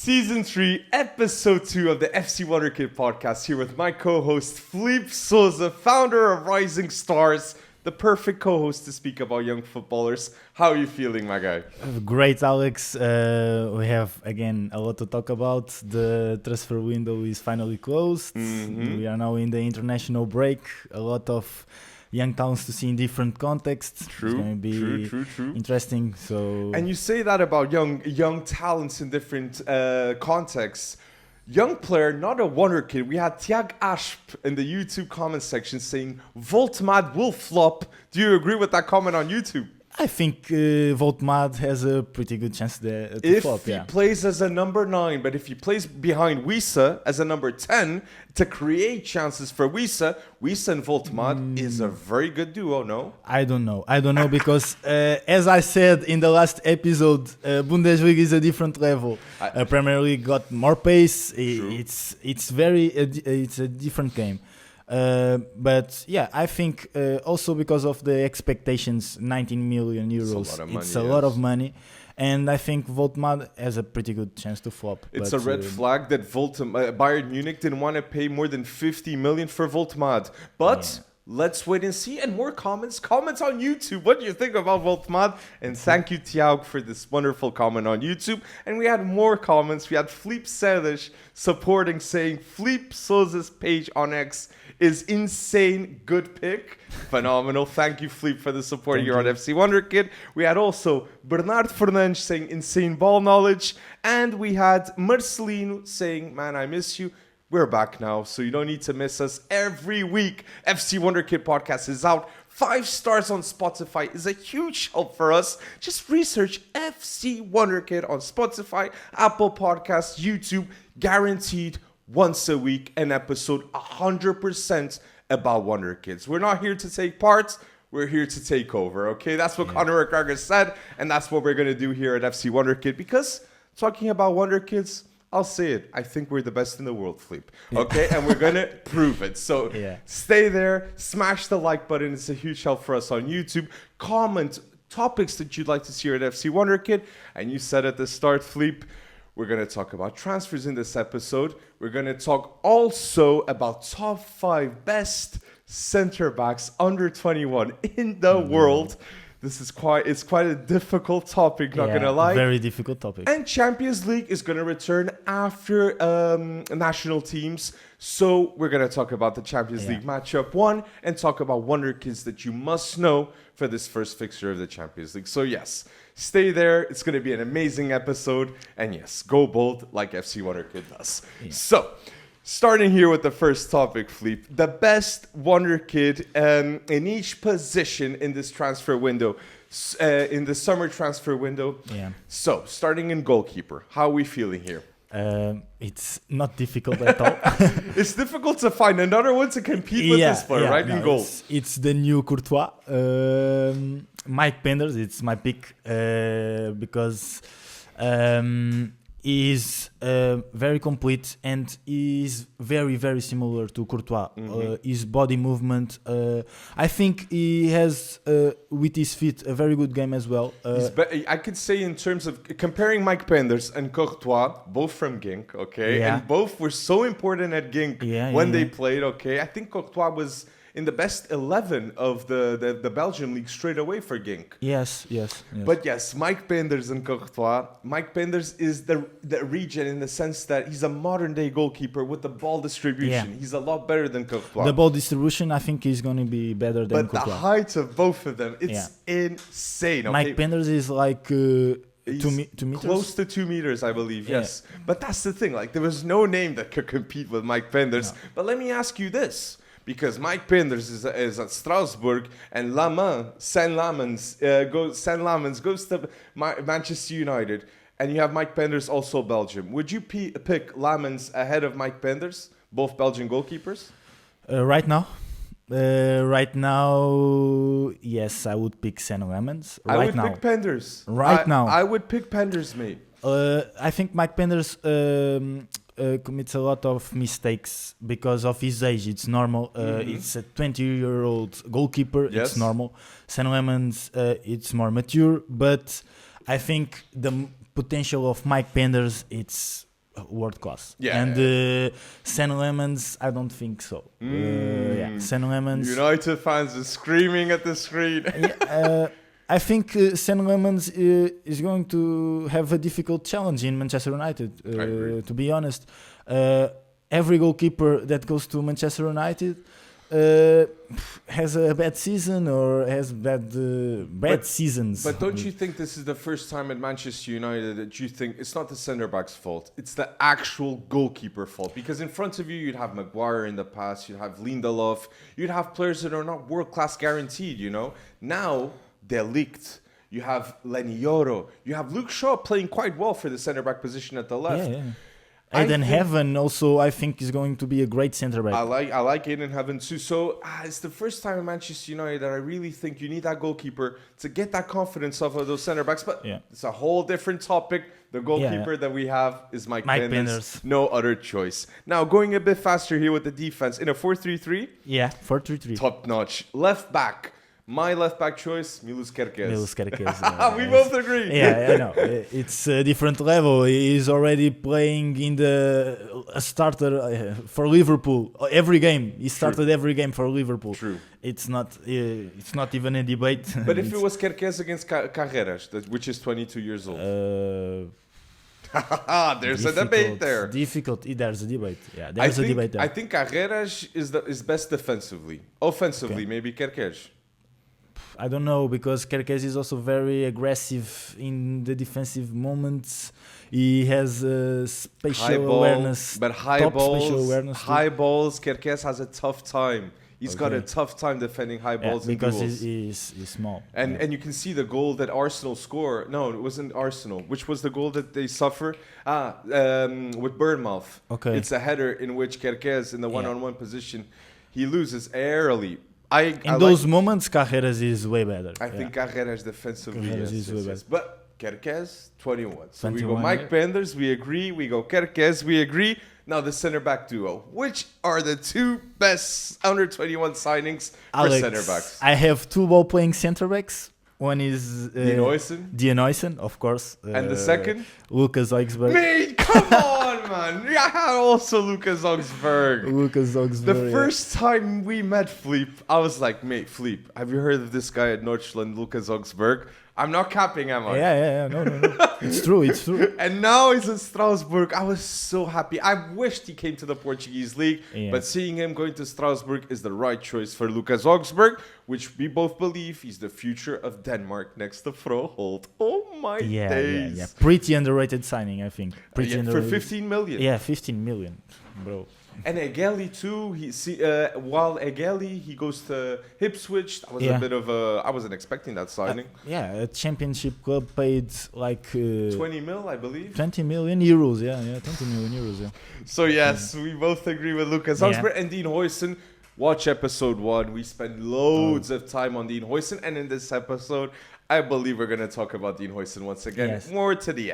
Season 3, Episode 2 of the FC Wonderkid Podcast, here with my co-host, Felipe Souza, founder of Rising Stars, the perfect co-host to speak about young footballers. How are you feeling, my guy? Great, Alex. We have, again, a lot to talk about. The transfer window is finally closed. We are now in the international break. A lot of young talents to see in different contexts. True, it's going to be true. interesting. So, and you say that about young talents in different contexts. Young player, not a wonder kid. We had Tiag Ashp in the YouTube comment section saying Voltmad will flop. Do you agree with that comment on YouTube? I think Voltmad has a pretty good chance to flop. If he plays as a number 9, but if he plays behind Huijsen as a number 10 to create chances for Huijsen and Voltmad is a very good duo, no? I don't know because as I said in the last episode, Bundesliga is a different level. Premier League got more pace. It's a different game. But yeah, I think also because of the expectations, 19 million euros, it's a lot of money. And I think Voltmad has a pretty good chance to flop. It's a red flag that Bayern Munich didn't want to pay more than 50 million for Voltmad. But let's wait and see. And more comments. Comments on YouTube. What do you think about Voltmad? And thank you, Tiago, for this wonderful comment on YouTube. And we had more comments. We had Felipe Selish supporting, saying Felipe Souza's page on X is insane. Good pick. Phenomenal. Thank you, Felipe, for the support here on FC Wonderkid. We had also Bernard Fernandes saying insane ball knowledge. And we had Marcelino saying, man, I miss you. We're back now, so you don't need to miss us every week. FC Wonderkid Podcast is out. 5 stars on Spotify is a huge help for us. Just research FC Wonderkid on Spotify, Apple Podcasts, YouTube. Guaranteed once a week an episode 100% about Wonderkids. We're not here to take part. We're here to take over, okay? That's what Conor McGregor said, and that's what we're going to do here at FC Wonderkid, because talking about Wonderkids, I'll say it. I think we're the best in the world, Felipe. Okay? And we're going to prove it. So stay there. Smash the like button. It's a huge help for us on YouTube. Comment topics that you'd like to see here at FC Wonderkid. And you said at the start, Felipe, we're going to talk about transfers in this episode. We're going to talk also about top 5 best center backs under 21 in the world. This is quite a difficult topic, not going to lie. Very difficult topic. And Champions League is going to return after national teams. So we're going to talk about the Champions League matchup 1 and talk about Wonderkids that you must know for this first fixture of the Champions League. So yes, stay there. It's going to be an amazing episode. And yes, go bold like FC Wonderkid does. Yeah. So starting here with the first topic, Felipe, the best Wonderkid in each position in this transfer window, in the summer transfer window. Yeah. So, starting in goalkeeper, how are we feeling here? It's not difficult at all. It's difficult to find another one to compete with this player, right? In goal. It's the new Courtois. Mike Penders, it's my pick because is very complete and is very, very similar to Courtois. His body movement, I think he has, with his feet, a very good game as well. I could say in terms of comparing Mike Penders and Courtois, both from Genk, okay? And both were so important at Genk when they played, okay? I think Courtois was in the best 11 of the Belgian league straight away for Genk. Yes. But yes, Mike Penders and Courtois. Mike Penders is the region in the sense that he's a modern day goalkeeper with the ball distribution. He's a lot better than Courtois. The ball distribution, I think, is going to be better than Courtois. But the height of both of them, it's insane. Okay? Mike Penders is like 2 meters? Close to 2 meters, I believe, yes. But that's the thing. Like, there was no name that could compete with Mike Penders. No. But let me ask you this. Because Mike Penders is at Strasbourg and Saint Lamens goes to Manchester United, and you have Mike Penders also Belgium. Would you pick Lamens ahead of Mike Penders, both Belgian goalkeepers? Right now, yes, I would pick Saint Lamens. I would pick Penders. I would pick Penders, mate. I think Mike Penders commits a lot of mistakes because of his age. It's normal. It's a 20-year-old goalkeeper. Yes. It's normal. Saint Lamens, it's more mature. But I think the potential of Mike Penders, it's world class. Yeah. And San Lemons, I don't think so. San Lemons. United fans are screaming at the screen. I think San Lemons is going to have a difficult challenge in Manchester United. To be honest, every goalkeeper that goes to Manchester United has a bad season or has bad seasons. But don't you think this is the first time at Manchester United that you think it's not the centre-back's fault, it's the actual goalkeeper fault? Because in front of you, you'd have Maguire in the past, you'd have Lindelof, you'd have players that are not world-class guaranteed, you know? Now, they're leaked. You have Lenny Yoro. You have Luke Shaw playing quite well for the centre-back position at the left. Yeah. Aiden Heaven also, I think, is going to be a great centre back. I like Aiden Heaven too. So it's the first time in Manchester United that I really think you need that goalkeeper to get that confidence off of those centre backs. But it's a whole different topic. The goalkeeper that we have is Mike Penders. No other choice. Now going a bit faster here with the defense in a 4-3-3. Yeah, 4-3-3. Top notch. Left back. My left back choice, Milos Kerkez. We both agree. Yeah, I know. It's a different level. He's already playing in a starter for Liverpool every game. He started every game for Liverpool. True. It's not even a debate. But if it was Kerkez against Carreras, which is 22 years old. There's a debate there. Difficult. There's a debate. Yeah, there's a debate there. I think Carreras is best defensively. Offensively, maybe Kerkez. I don't know, because Kerkez is also very aggressive in the defensive moments. He has spatial awareness. But high balls, Kerkez has a tough time. He's got a tough time defending high balls in duels. Because he's small. And you can see the goal that Arsenal score. No, it wasn't Arsenal. Which was the goal that they suffer? With Bournemouth. Okay. It's a header in which Kerkez, in the one-on-one position, he loses airily. In those moments, Carreras is way better. I think Carreras defensively is way better. But Kerkez, 21. So we go Mike Penders, we agree. We go Kerkez, we agree. Now the centre-back duo. Which are the two best under-21 signings for centre-backs? I have two ball-playing centre-backs. One is Dean Huijsen, of course. And the second? Lucas Augsburg. Mate, come on, man. I had also Lucas Augsburg. The first time we met Fleep, I was like, mate, Fleep, have you heard of this guy at Nordstrand, Lucas Augsburg? I'm not capping, am I? Yeah. No. It's true. And now he's in Strasbourg. I was so happy. I wished he came to the Portuguese league, but seeing him going to Strasbourg is the right choice for Lucas Augsburg, which we both believe he's the future of Denmark next to Froholt. Oh my days. Yeah. Pretty underrated signing, I think. For 15 million. Yeah, 15 million, bro. And Egeli too. While Egeli, he goes to Ipswich. That was a bit of a. I wasn't expecting that signing. A championship club paid like 20 mil, I believe. 20 million euros. Yeah, 20 million euros. Yeah. So yes, we both agree with Lucas Augsburg and Dean Huijsen. Watch episode 1. We spend loads of time on Dean Huijsen, and in this episode, I believe we're going to talk about Dean Huijsen once again. Yes. More to the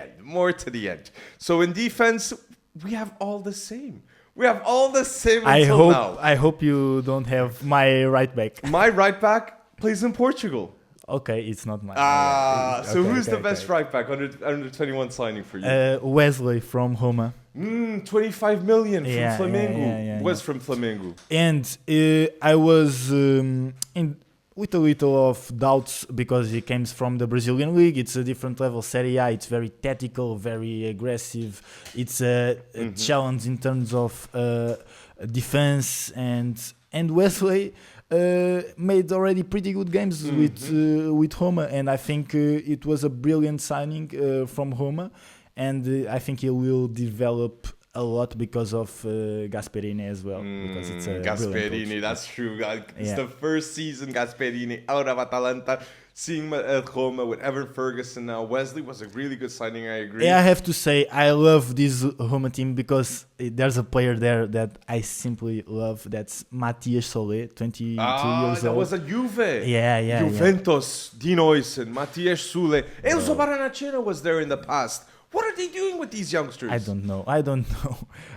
end. So in defense, we have all the same. Now. I hope you don't have my right back. My right back plays in Portugal. Okay, it's not mine. Who's the best right back under 21 signing for you? Wesley from Roma. 25 million from Flamengo. Was from Flamengo. And I was with a little of doubts because he comes from the Brazilian league. It's a different level. Serie A, it's very tactical, very aggressive. It's a challenge in terms of defense. And Wesley made already pretty good games with Roma. And I think it was a brilliant signing from Roma. And I think he will develop a lot because of Gasperini as well. Because it's a Gasperini, that's true. It's the first season Gasperini out of Atalanta. Seeing him at Roma with Evan Ferguson now. Wesley was a really good signing, I agree. Yeah, I have to say, I love this Roma team because there's a player there that I simply love. That's Matias Solé, 22 years old. That was a Juve. Yeah. Juventus, Dean Huijsen, Matias Solé. Enzo Baranachena was there in the past. What are they doing with these youngsters? I don't know.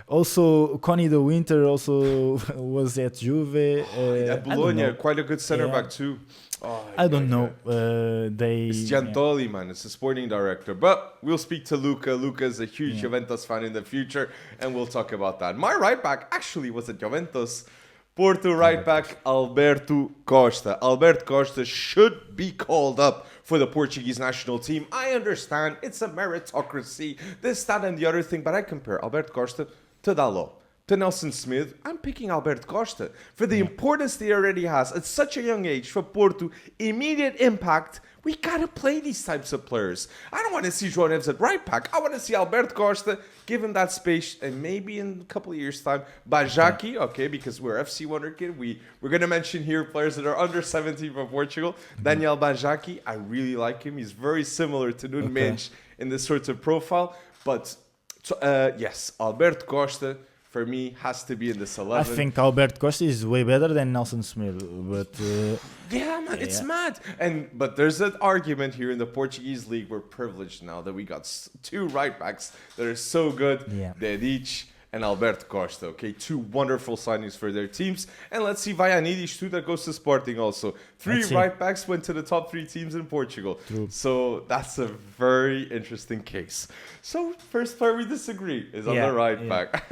Also, Connie de Winter also was at Juve. At Bologna, quite a good center back too. I don't know. It's Giantoli, man. It's the sporting director. But we'll speak to Luca. Luca is a huge Juventus fan in the future, and we'll talk about that. My right back actually was at Juventus. Porto right back, Alberto Costa. Alberto Costa should be called up for the Portuguese national team. I understand it's a meritocracy, this, that, and the other thing, but I compare Alberto Costa to Dalot, to Nelson Smith. I'm picking Alberto Costa for the importance that he already has at such a young age for Porto. Immediate impact. We gotta play these types of players. I don't want to see João Neves at right back. I want to see Alberto Costa, give him that space, and maybe in a couple of years' time, Bajaki, okay, because we're FC Wonderkid. We're gonna mention here players that are under 17 from Portugal. Daniel Bajaki, I really like him. He's very similar to Nuno Mendes in this sort of profile. But yes, Alberto Costa, for me, has to be in this 11. I think Alberto Costa is way better than Nelson Smith, but yeah, man, it's mad. But there's an argument here in the Portuguese league. We're privileged now that we got two right backs that are so good. Dedic and Alberto Costa, okay? Two wonderful signings for their teams. And let's see Vaianidis too, that goes to Sporting also. Three right backs went to the top 3 teams in Portugal. True. So that's a very interesting case. So first player we disagree is on the right back.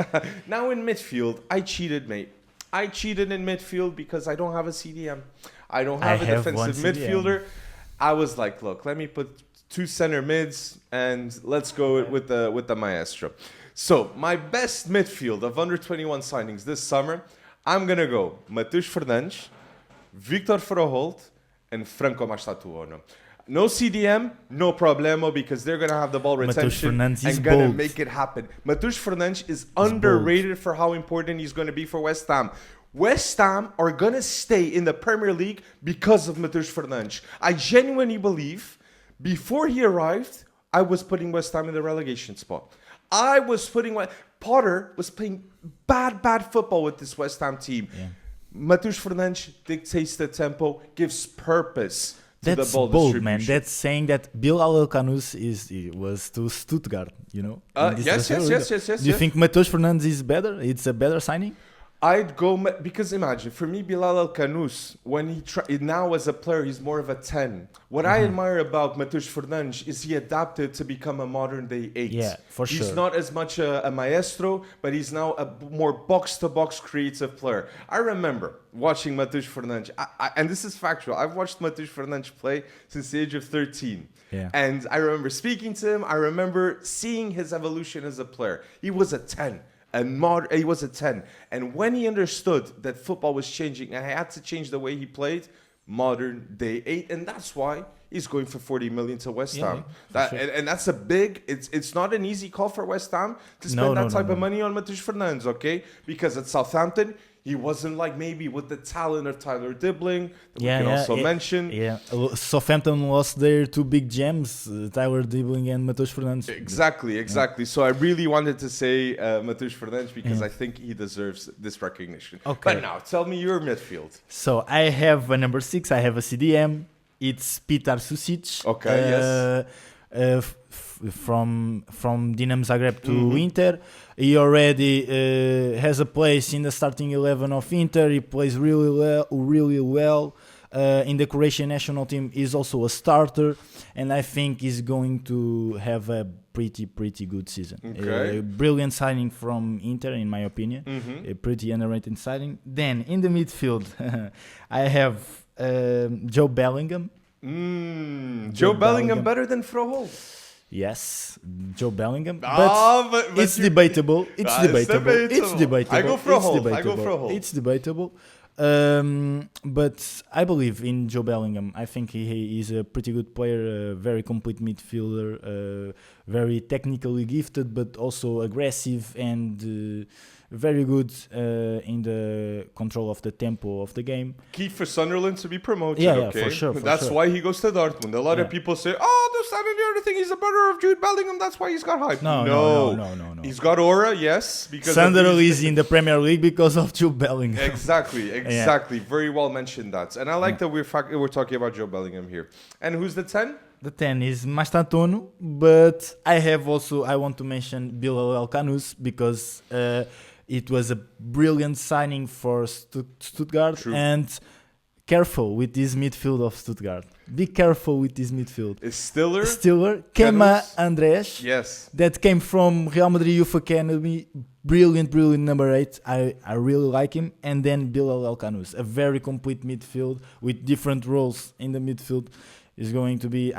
Now in midfield, I cheated, mate. I cheated in midfield because I don't have a CDM. I don't have a defensive midfielder. I was like, look, let me put 2 center mids and let's go with the maestro. So, my best midfield of under 21 signings this summer, I'm going to go Matheus Fernandes, Victor Froholt, and Franco Mastatuono. No CDM, no problemo, because they're going to have the ball retention and going to make it happen. Matheus Fernandes is underrated for how important he's going to be for West Ham. West Ham are going to stay in the Premier League because of Matheus Fernandes. I genuinely believe, before he arrived, I was putting West Ham in the relegation spot. Potter was playing bad football with this West Ham team. Matheus Fernandes dictates the tempo, gives purpose to the ball distribution. Man. That's saying that Bilal Alcanus was to Stuttgart, you know? Yes. Do you think Matheus Fernandes is better? It's a better signing? I'd go because imagine for me Bilal Alcanus when he now as a player he's more of a 10. What I admire about Matheus Fernandes is he adapted to become a modern day 8. Yeah, for sure. He's not as much a maestro, but he's now a more box to box creative player. I remember watching Matheus Fernandes, and this is factual. I've watched Matheus Fernandes play since the age of 13. Yeah. And I remember speaking to him. I remember seeing his evolution as a player. He was a 10. He was a 10. And when he understood that football was changing and he had to change the way he played, modern day 8. And that's why he's going for 40 million to West Ham. And that's a big... It's not an easy call for West Ham to spend that type of money on Matheus Fernandes, okay? Because at Southampton, he wasn't like maybe with the talent of Tyler Dibbling that we can also mention. Yeah, Southampton lost their 2 big gems, Tyler Dibbling and Matheus Fernandes. Exactly. Yeah. So I really wanted to say Matheus Fernandes because I think he deserves this recognition. Okay. But now, tell me your midfield. So I have a number 6, I have a CDM. It's Petar Susic. Okay, yes. From Dinamo Zagreb to Inter. He already has a place in the starting 11 of Inter. He plays really well. In the Croatian national team, he's also a starter, and I think he's going to have a pretty good season. Okay. A brilliant signing from Inter, in my opinion. A pretty underrated signing. Then in the midfield, I have Joe Bellingham. Joe Bellingham better than Froholt. Yes, Joe Bellingham. But it's debatable. It's debatable. I go Froholt. It's debatable. But I believe in Joe Bellingham. I think he is a pretty good player, a very complete midfielder, very technically gifted, but also aggressive and very good in the control of the tempo of the game. Key for Sunderland to be promoted. Yeah, for sure. That's why he goes to Dortmund. A lot of people say, there's that and the other thing. He's a better of Jude Bellingham. That's why he's got hype. No. He's got aura, yes. Because Sunderland is in the Premier League because of Jude Bellingham. Exactly. Very well mentioned that. And I like that we're talking about Joe Bellingham here. And who's the 10? The 10 is Mastatono, but I want to mention Bilal Alcanus because it was a brilliant signing for Stuttgart. True. And careful with this midfield of Stuttgart. Be careful with this midfield. Is Stiller, Kema Andrés, yes, that came from Real Madrid Youth Academy. Brilliant number 8. I really like him. And then Bilal El-Kanous, a very complete midfield with different roles in the midfield. Is going to be.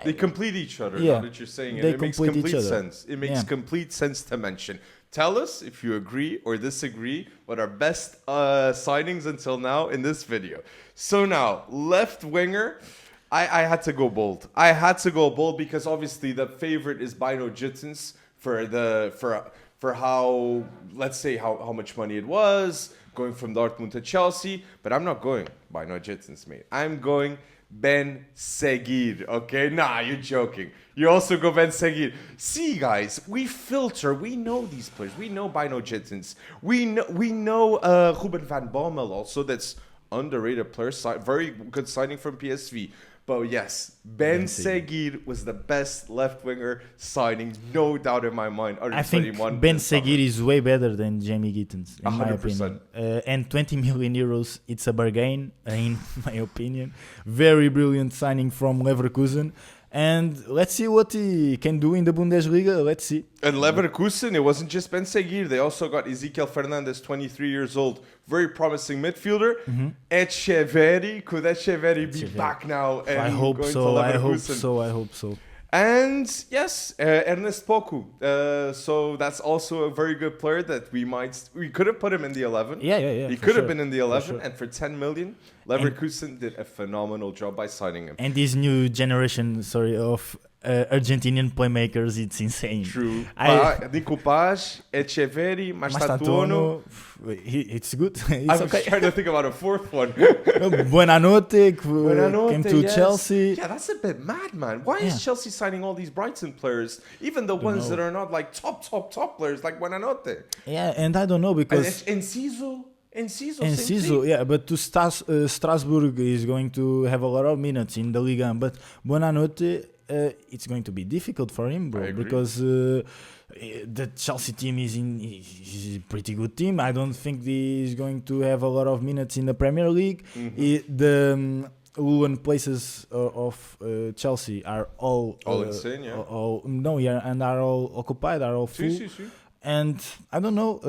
They complete each other. Yeah, now that you're saying it, they it makes complete complete each other. sense. It makes complete sense to mention. Tell us if you agree or disagree what our best signings until now in this video. So now, left winger, I had to go bold. I had to go bold because obviously the favorite is Bino Gittins for how, let's say, how much money it was going from Dortmund to Chelsea. But I'm not going Bino Gittins, mate. I'm going Ben Seguir, okay? Nah, you're joking. You also go Ben Seguir. See, guys, we filter. We know these players. We know Bino Gittins. We know Ruben van Bommel also. That's underrated player. Very good signing from PSV. But yes, Ben Seguir was the best left winger signing, no doubt in my mind. I think Ben Seguir is way better than Jamie Gittins, in 100%. My opinion. And 20 million euros, it's a bargain, in my opinion. Very brilliant signing from Leverkusen. And let's see what he can do in the Bundesliga. Let's see. And Leverkusen, it wasn't just Ben Seguir. They also got Ezequiel Fernandez, 23 years old. Very promising midfielder. Echeverri. Could Echeverri be back now? And I hope so. I hope so. And yes, Ernest Poku. So that's also a very good player that we could have put him in the 11. Yeah. He could have been in the 11, and for 10 million, Leverkusen did a phenomenal job by signing him. And this new generation, of Argentinian playmakers, it's insane. True. Nico Paz, Echeverri, Mastatuono. It's good. I was trying to think about a fourth one. Buenanote came to Chelsea. Yeah, that's a bit mad, man. Why is Chelsea signing all these Brighton players, even the ones that are not like top players, like Buenanote? Yeah, and I don't know because Enciso, yeah, but to Strasbourg is going to have a lot of minutes in the Liga, but Buenanote, it's going to be difficult for him, bro, because the Chelsea team is a pretty good team. I don't think he's going to have a lot of minutes in the Premier League. The Lullen places of Chelsea are all insane, yeah. And are all occupied, are all full. And I don't know.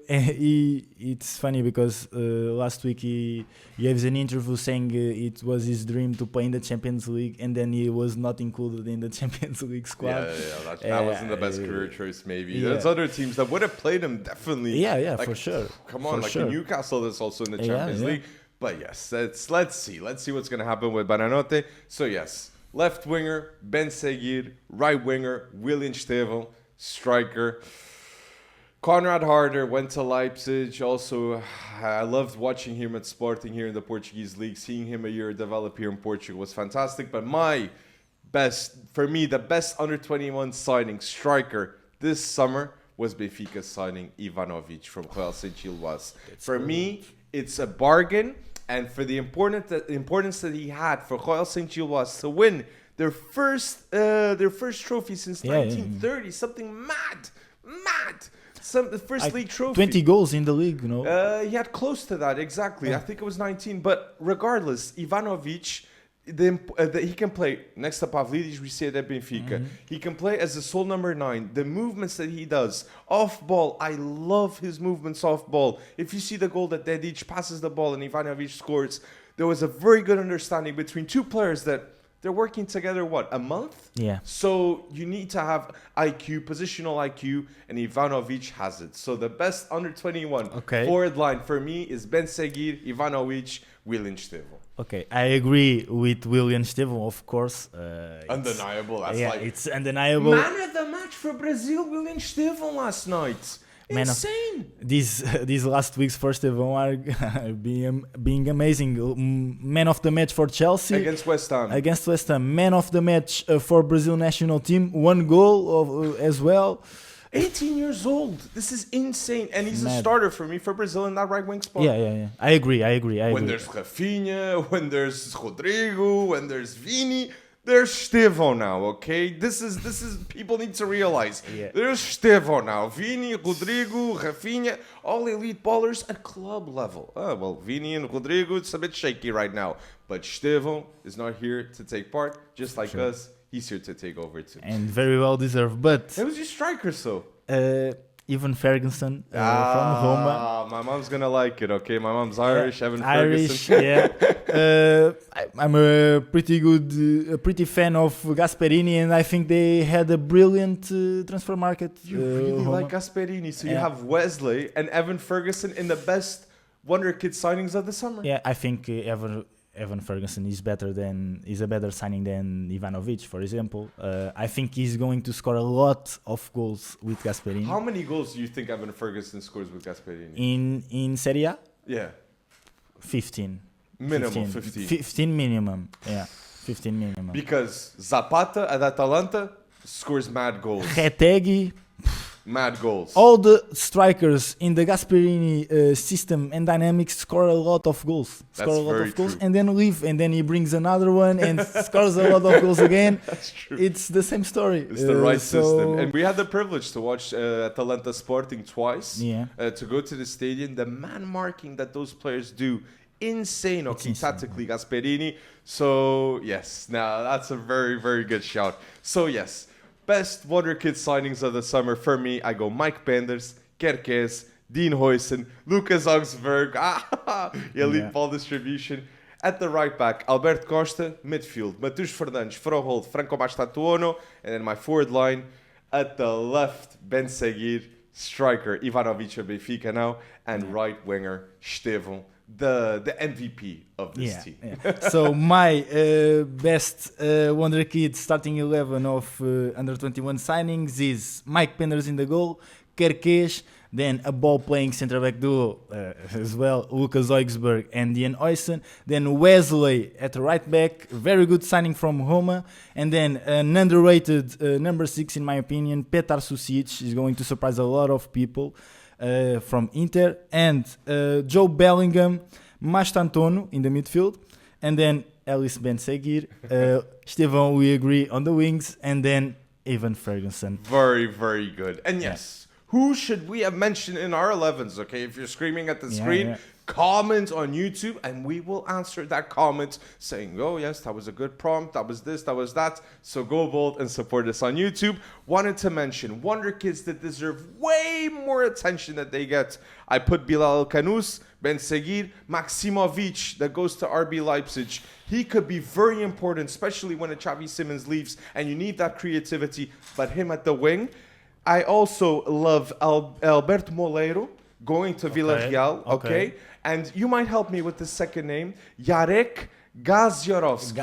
It's funny because last week he gave an interview saying it was his dream to play in the Champions League, and then he was not included in the Champions League squad. Yeah, that wasn't the best career choice. Maybe there's other teams that would have played him definitely. Yeah, for sure. Come on, Newcastle that's also in the Champions League. But yes, let's see what's gonna happen with Buenanote. So yes, left winger Ben Seguir, right winger William Estevão, striker. Conrad Harder went to Leipzig. Also, I loved watching him at Sporting here in the Portuguese league. Seeing him a year develop here in Portugal was fantastic. But the best under-21 signing striker this summer was Benfica signing Ivanovic from Real Saint-Gilloise. For me, it's a bargain. And for the importance that he had for Real Saint-Gilloise to win their first trophy since 1930, something mad. The first league trophy. 20 goals in the league, He had close to that, exactly. I think it was 19. But regardless, Ivanovic, he can play next to Pavlidis, we say at Benfica. He can play as a sole number 9. The movements that he does, off ball, I love his movements off ball. If you see the goal that Dedic passes the ball and Ivanovic scores, there was a very good understanding between two players that they're working together, a month? Yeah. So you need to have IQ, positional IQ, and Ivanovic has it. So the best under-21 forward line for me is Ben Seguir, Ivanovic, William Estevão. Okay, I agree with William Estevão, of course. Undeniable. It's undeniable. Man of the match for Brazil, William Estevão last night. Insane. These last weeks for Estevão are being amazing. Man of the match for Chelsea against West Ham. Man of the match for Brazil national team. 1 goal as well. 18 years old. This is insane, and he's a starter for me for Brazil in that right wing spot. Yeah. I agree. When there's Rafinha, when there's Rodrigo, when there's Vini. There's Estevão now, okay? This is people need to realize. Yeah. There's Estevão now. Vini, Rodrigo, Rafinha, all elite ballers at club level. Oh, well, Vini and Rodrigo, it's a bit shaky right now. But Estevão is not here to take part, just like us. He's here to take over too. And very well deserved. But Who's your striker, so? Evan Ferguson from Roma. My mom's gonna like it, okay? My mom's Irish, Evan Irish, Ferguson. yeah. I'm a pretty fan of Gasperini, and I think they had a brilliant transfer market. You really like Gasperini, so you have Wesley and Evan Ferguson in the best Wonderkid signings of the summer. Yeah, I think Evan Ferguson is a better signing than Ivanovic, for example. I think he's going to score a lot of goals with Gasperini. How many goals do you think Evan Ferguson scores with Gasperini? In Serie A? Yeah. 15. Minimum 15. 15 minimum. Yeah, 15 minimum. Because Zapata at Atalanta scores mad goals. Retegui. Mad goals. All the strikers in the Gasperini system and dynamics score a lot of goals. True. And then leave, and then he brings another one and scores a lot of goals again. That's true. It's the same story. It's the right system. And we had the privilege to watch Atalanta Sporting twice. Yeah. To go to the stadium. The man marking that those players do. Insane, okay, tactically, Gasperini. So, yes, now that's a very, very good shout. So, yes, best Wonderkid signings of the summer for me, I go Mike Penders, Kerkez, Dean Huijsen, Lucas Augsburg, elite ball distribution. At the right back, Alberto Costa, midfield, Matheus Fernandes, Froholt, Franco Mastatuono, and then my forward line. At the left, Ben Seguir, striker, Ivanovic of Benfica now, and right winger, Estevão. The MVP of this team. Yeah. So my best Wonderkid starting 11 of under 21 signings is Mike Penders in the goal, Kerkez, then a ball-playing centre-back duo as well, Lucas Augsburg and Dean Huijsen, then Wesley at the right back, very good signing from Roma, and then an underrated number 6 in my opinion, Petar Susic is going to surprise a lot of people. From Inter, and Joe Bellingham, Mastantuono in the midfield, and then Ellis Ben Seguir, Estevão, we agree on the wings, and then Evan Ferguson. Very, very good. And yes, who should we have mentioned in our 11s? Okay, if you're screaming at the screen, comment on YouTube, and we will answer that comment saying, oh yes, that was a good prompt, that was this, that was that. So go bold and support us on YouTube. Wanted to mention Wonderkids that deserve way more attention that they get. I put Bilal Kanous, Ben Seguir, Maximovic that goes to RB Leipzig. He could be very important, especially when a Xavi Simons leaves and you need that creativity, but him at the wing. I also love Alberto Moleiro going to Villarreal, okay? And you might help me with the second name, Jarek Gaziarowski.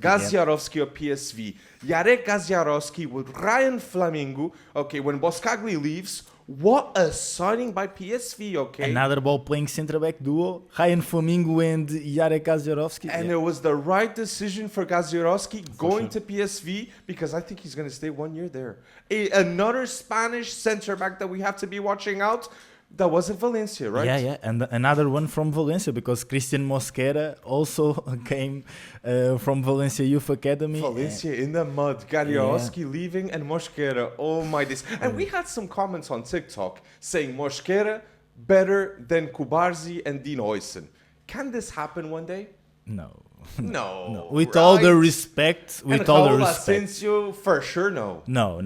Gaziarowski of PSV. Jarek Gaziarowski with Ryan Flamingo. Okay, when Boskagli leaves, what a signing by PSV, okay? Another ball-playing centre-back duo, Ryan Flamingo and Jarek Gaziarowski. And it was the right decision for Gaziarowski going to PSV because I think he's going to stay 1 year there. Another Spanish centre-back that we have to be watching out. That was at Valencia, right? Yeah, and another one from Valencia because Christian Mosquera also came from Valencia Youth Academy. Valencia in the mud, Gaziarowski leaving and Mosquera, oh my days. And we had some comments on TikTok saying Mosquera better than Cubarsí and Dean Huijsen. Can this happen one day? No. No. With all the respect, Asensio, for sure, no. No.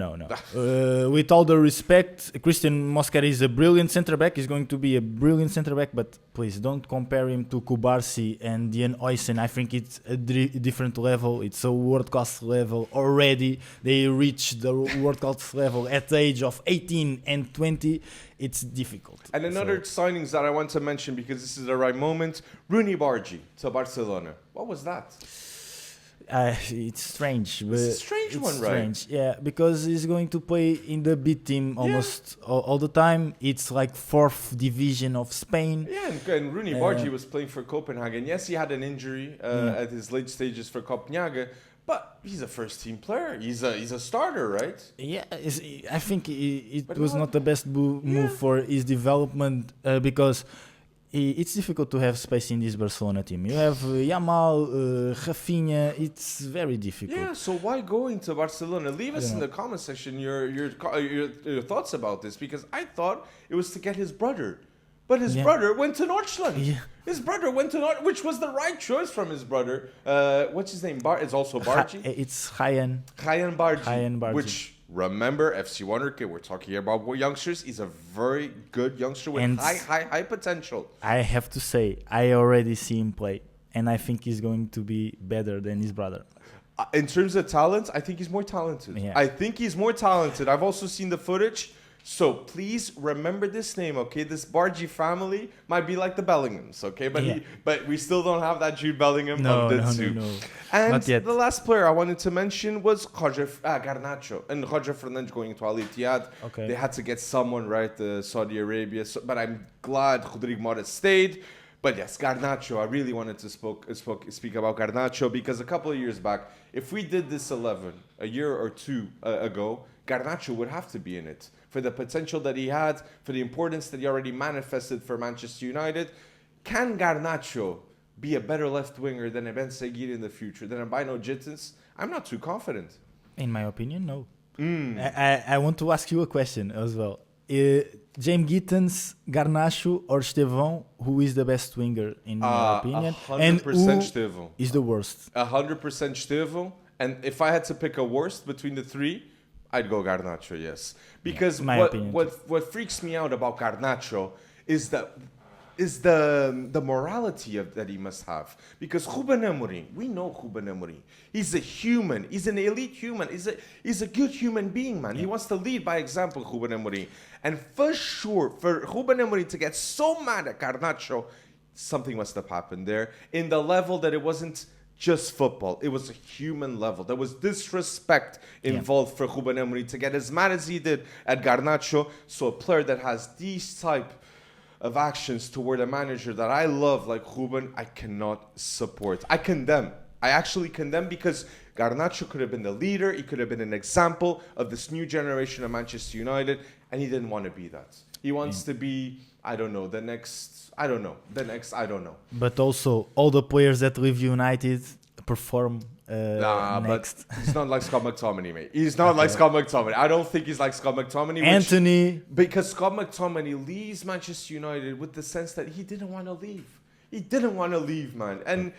With all the respect, Christian Mosquera is a brilliant centre back. He's going to be a brilliant centre back, but please don't compare him to Cubarsí and Dean Huijsen. I think it's a different level. It's a world class level already. They reach the world class level at the age of 18 and 20. It's difficult. And another signings that I want to mention because this is the right moment, Rooney Bargi to Barcelona. What was that? It's strange. It's a strange one, right? Strange, yeah, because he's going to play in the B team almost all the time. It's like 4th division of Spain. Yeah, and Rooney Bargi was playing for Copenhagen. Yes, he had an injury at his late stages for Copenhagen. But he's a first-team player. He's a starter, right? Yeah, I think it was not the best move for his development because it's difficult to have space in this Barcelona team. You have Yamal, Rafinha. It's very difficult. Yeah, so why go into Barcelona? Leave us in the comment section your thoughts about this, because I thought it was to get his brother. But his brother went to Deutschland. Yeah. His brother went to which was the right choice from his brother. What's his name? It's also Bargi. It's Ryan Bargi. Which, remember, FC Wonderkid, we're talking here about youngsters. He's a very good youngster with high potential. I have to say, I already see him play. And I think he's going to be better than his brother. In terms of talent, I think he's more talented. Yeah. I think he's more talented. I've also seen the footage. So please remember this name, okay? This Bargi family might be like the Bellinghams, okay? But we still don't have that Jude Bellingham of the two. No. And Not yet. The last player I wanted to mention was Garnacho. And Roger Fernandes going to Al Ittihad. Okay. They had to get someone, right? Saudi Arabia. But I'm glad Rodrigo Mora stayed. But yes, Garnacho. I really wanted to speak about Garnacho because a couple of years back, if we did this 11 a year or two ago, Garnacho would have to be in it for the potential that he had, for the importance that he already manifested for Manchester United. Can Garnacho be a better left winger than Ben Seguir in the future, than Bino Gittins? I'm not too confident. In my opinion, no. I want to ask you a question as well. James Gittins, Garnacho, or Estevão, who is the best winger in your opinion? 100% and who Estevão. Is the worst? 100% Estevão. And if I had to pick a worst between the three, I'd go Garnacho, yes. Because what freaks me out about Garnacho is the morality that he must have. Because Ruben Amorim, we know Ruben Amorim. He's a human. He's an elite human. He's a good human being, man. Yeah. He wants to lead by example, Ruben Amorim. And for sure, for Ruben Amorim to get so mad at Garnacho, something must have happened there. In the level that it wasn't just football. It was a human level. There was disrespect involved for Ruben Amorim to get as mad as he did at Garnacho. So a player that has these type of actions toward a manager that I love like Ruben, I cannot support. I condemn. I actually condemn because Garnacho could have been the leader. He could have been an example of this new generation of Manchester United, and he didn't want to be that. He wants to be, the next. But also, all the players that leave United perform next. But he's not like Scott McTominay, mate. He's not like Scott McTominay. I don't think he's like Scott McTominay. Anthony. Because Scott McTominay leaves Manchester United with the sense that he didn't want to leave. He didn't want to leave, man. And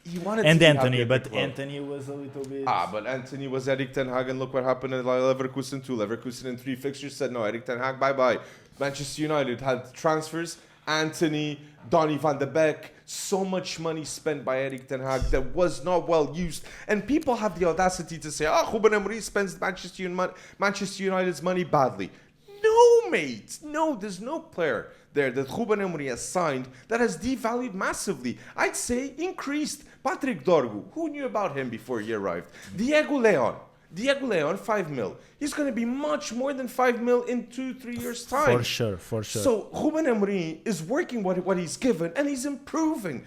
he wanted to be Anthony, but Anthony was a little bit... but Anthony was Erik ten Hag, and look what happened at Leverkusen too. Leverkusen in 3 fixtures said, no, Erik ten Hag, bye-bye. Manchester United had transfers. Anthony, Donny van de Beek, so much money spent by Erik ten Hag that was not well used. And people have the audacity to say, Ruben Amorim spends Manchester United's money badly. No, mate. No, there's no player there that Ruben Amorim has signed that has devalued massively. I'd say increased. Patrick Dorgu, who knew about him before he arrived? Diego Leon, 5 mil. He's going to be much more than 5 mil in 2-3 years' time. For sure. So Ruben Amorim is working what he's given, and he's improving.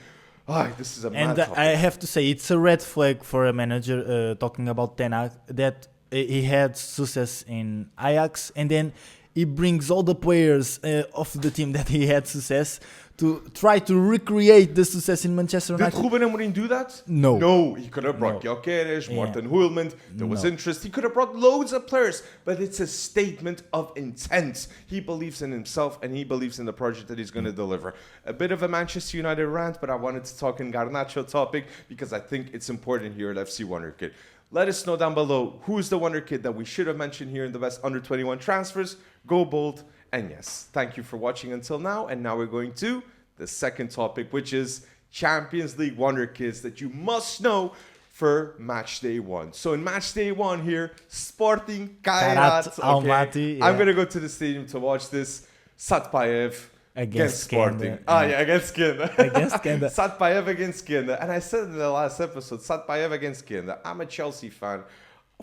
This is a mad topic. I have to say, it's a red flag for a manager talking about Ten Hag that he had success in Ajax, and then he brings all the players of the team that he had success to try to recreate the success in Manchester United. Did Ruben Amorim do that? No. He could have brought Gyökeres, Morten Huijsen. There was interest. He could have brought loads of players. But it's a statement of intent. He believes in himself and he believes in the project that he's going to deliver. A bit of a Manchester United rant, but I wanted to talk in Garnacho topic because I think it's important here at FC Wonderkid. Let us know down below who's the Wonderkid that we should have mentioned here in the best under 21 transfers. Go bold. And yes, thank you for watching until now. And now we're going to the second topic, which is Champions League Wonderkids that you must know for match day 1. So in match day 1 here, Sporting Kairat Almaty. I'm going to go to the stadium to watch this. Satpayev against Sporting. Against Skenda. Satpayev against Skenda. And I said in the last episode, Satpayev against Skenda. I'm a Chelsea fan.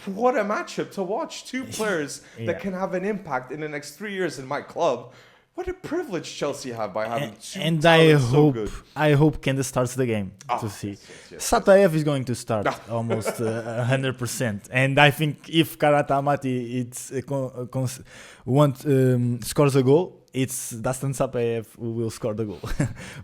What a matchup to watch. 2 players that can have an impact in the next 3 years in my club. What a privilege Chelsea have by having 2 and I hope Kenda starts the game to see. Yes. Satpayev is going to start almost 100%. And I think if Kairat Almaty scores a goal, it's Dastan Satpayev who will score the goal.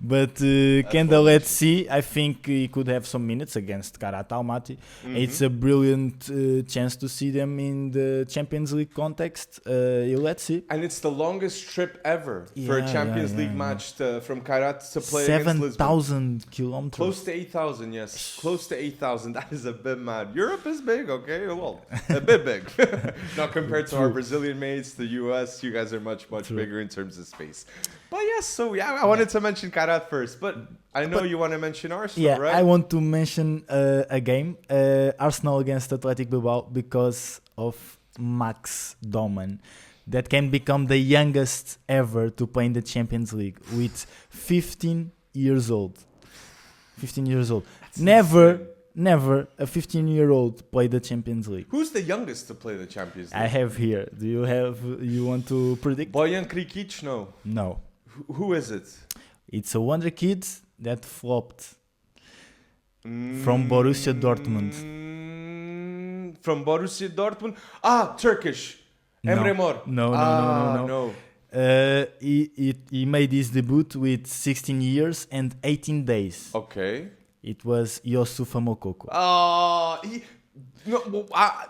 But let's see. I think he could have some minutes against Karat Almaty. It's a brilliant chance to see them in the Champions League context. Let's see. And it's the longest trip ever for a Champions League match from Kairat to play against Lisbon. 7,000 kilometers. Close to 8,000, yes. Close to 8,000. That is a bit mad. Europe is big, okay? Well, a bit big. Not compared to our Brazilian mates, the US. You guys are much bigger in terms of space. But yes, I wanted to mention Kairat first, but I know you want to mention Arsenal, right? I want to mention a game, Arsenal against Athletic Bilbao, because of Max Dowman, that can become the youngest ever to play in the Champions League with 15 years old. 15 years old. That's Never a 15-year-old played the Champions League. Who's the youngest to play the Champions League? I have here. You want to predict? Bojan Krikic? No. No. Who is it? It's a Wonderkid that flopped from Borussia Dortmund. From Borussia Dortmund? Turkish. Emre Mor. No. He made his debut with 16 years and 18 days. Okay. It was Youssoupha Moukoko.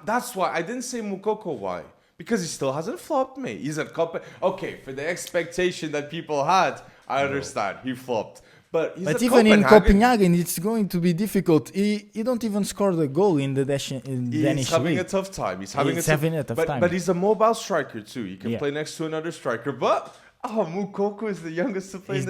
That's why I didn't say Moukoko. Why? Because he still hasn't flopped, mate. He's at okay, for the expectation that people had, I understand. He flopped. But even in Copenhagen, it's going to be difficult. He don't even score the goal in the Danish league. He's having a tough time. He's having a tough time. But he's a mobile striker too. He can play next to another striker. But Moukoko is the youngest to play in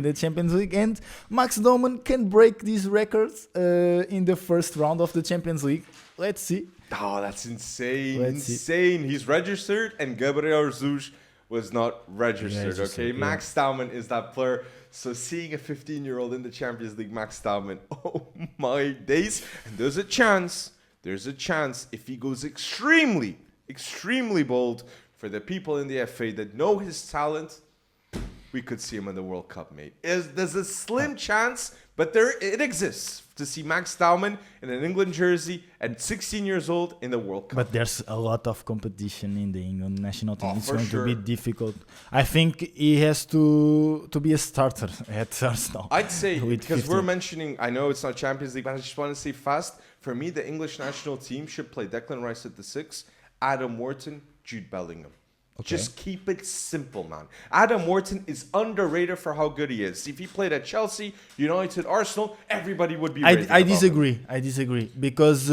the Champions League. And Max Dowman can break these records in the first round of the Champions League. Let's see. Oh, that's insane. He's registered and Gabriel Jesus was not registered. Okay, yeah. Max Dowman is that player. So seeing a 15-year-old in the Champions League, Max Dowman, oh my days. And there's a chance if he goes extremely bold, for the people in the FA that know his talent, we could see him in the World Cup, mate. There's a slim chance, but it exists to see Max Dowman in an England jersey at 16 years old in the World Cup. But there's a lot of competition in the England national team. It's going to be difficult. I think he has to be a starter at Arsenal. I'd say, because we're mentioning, I know it's not Champions League, but I just want to say fast, for me, the English national team should play Declan Rice at the 6, Adam Wharton, Jude Bellingham. Okay. Just keep it simple, man. Adam Wharton is underrated for how good he is. If he played at Chelsea, United, Arsenal, everybody would be raving I disagree. Because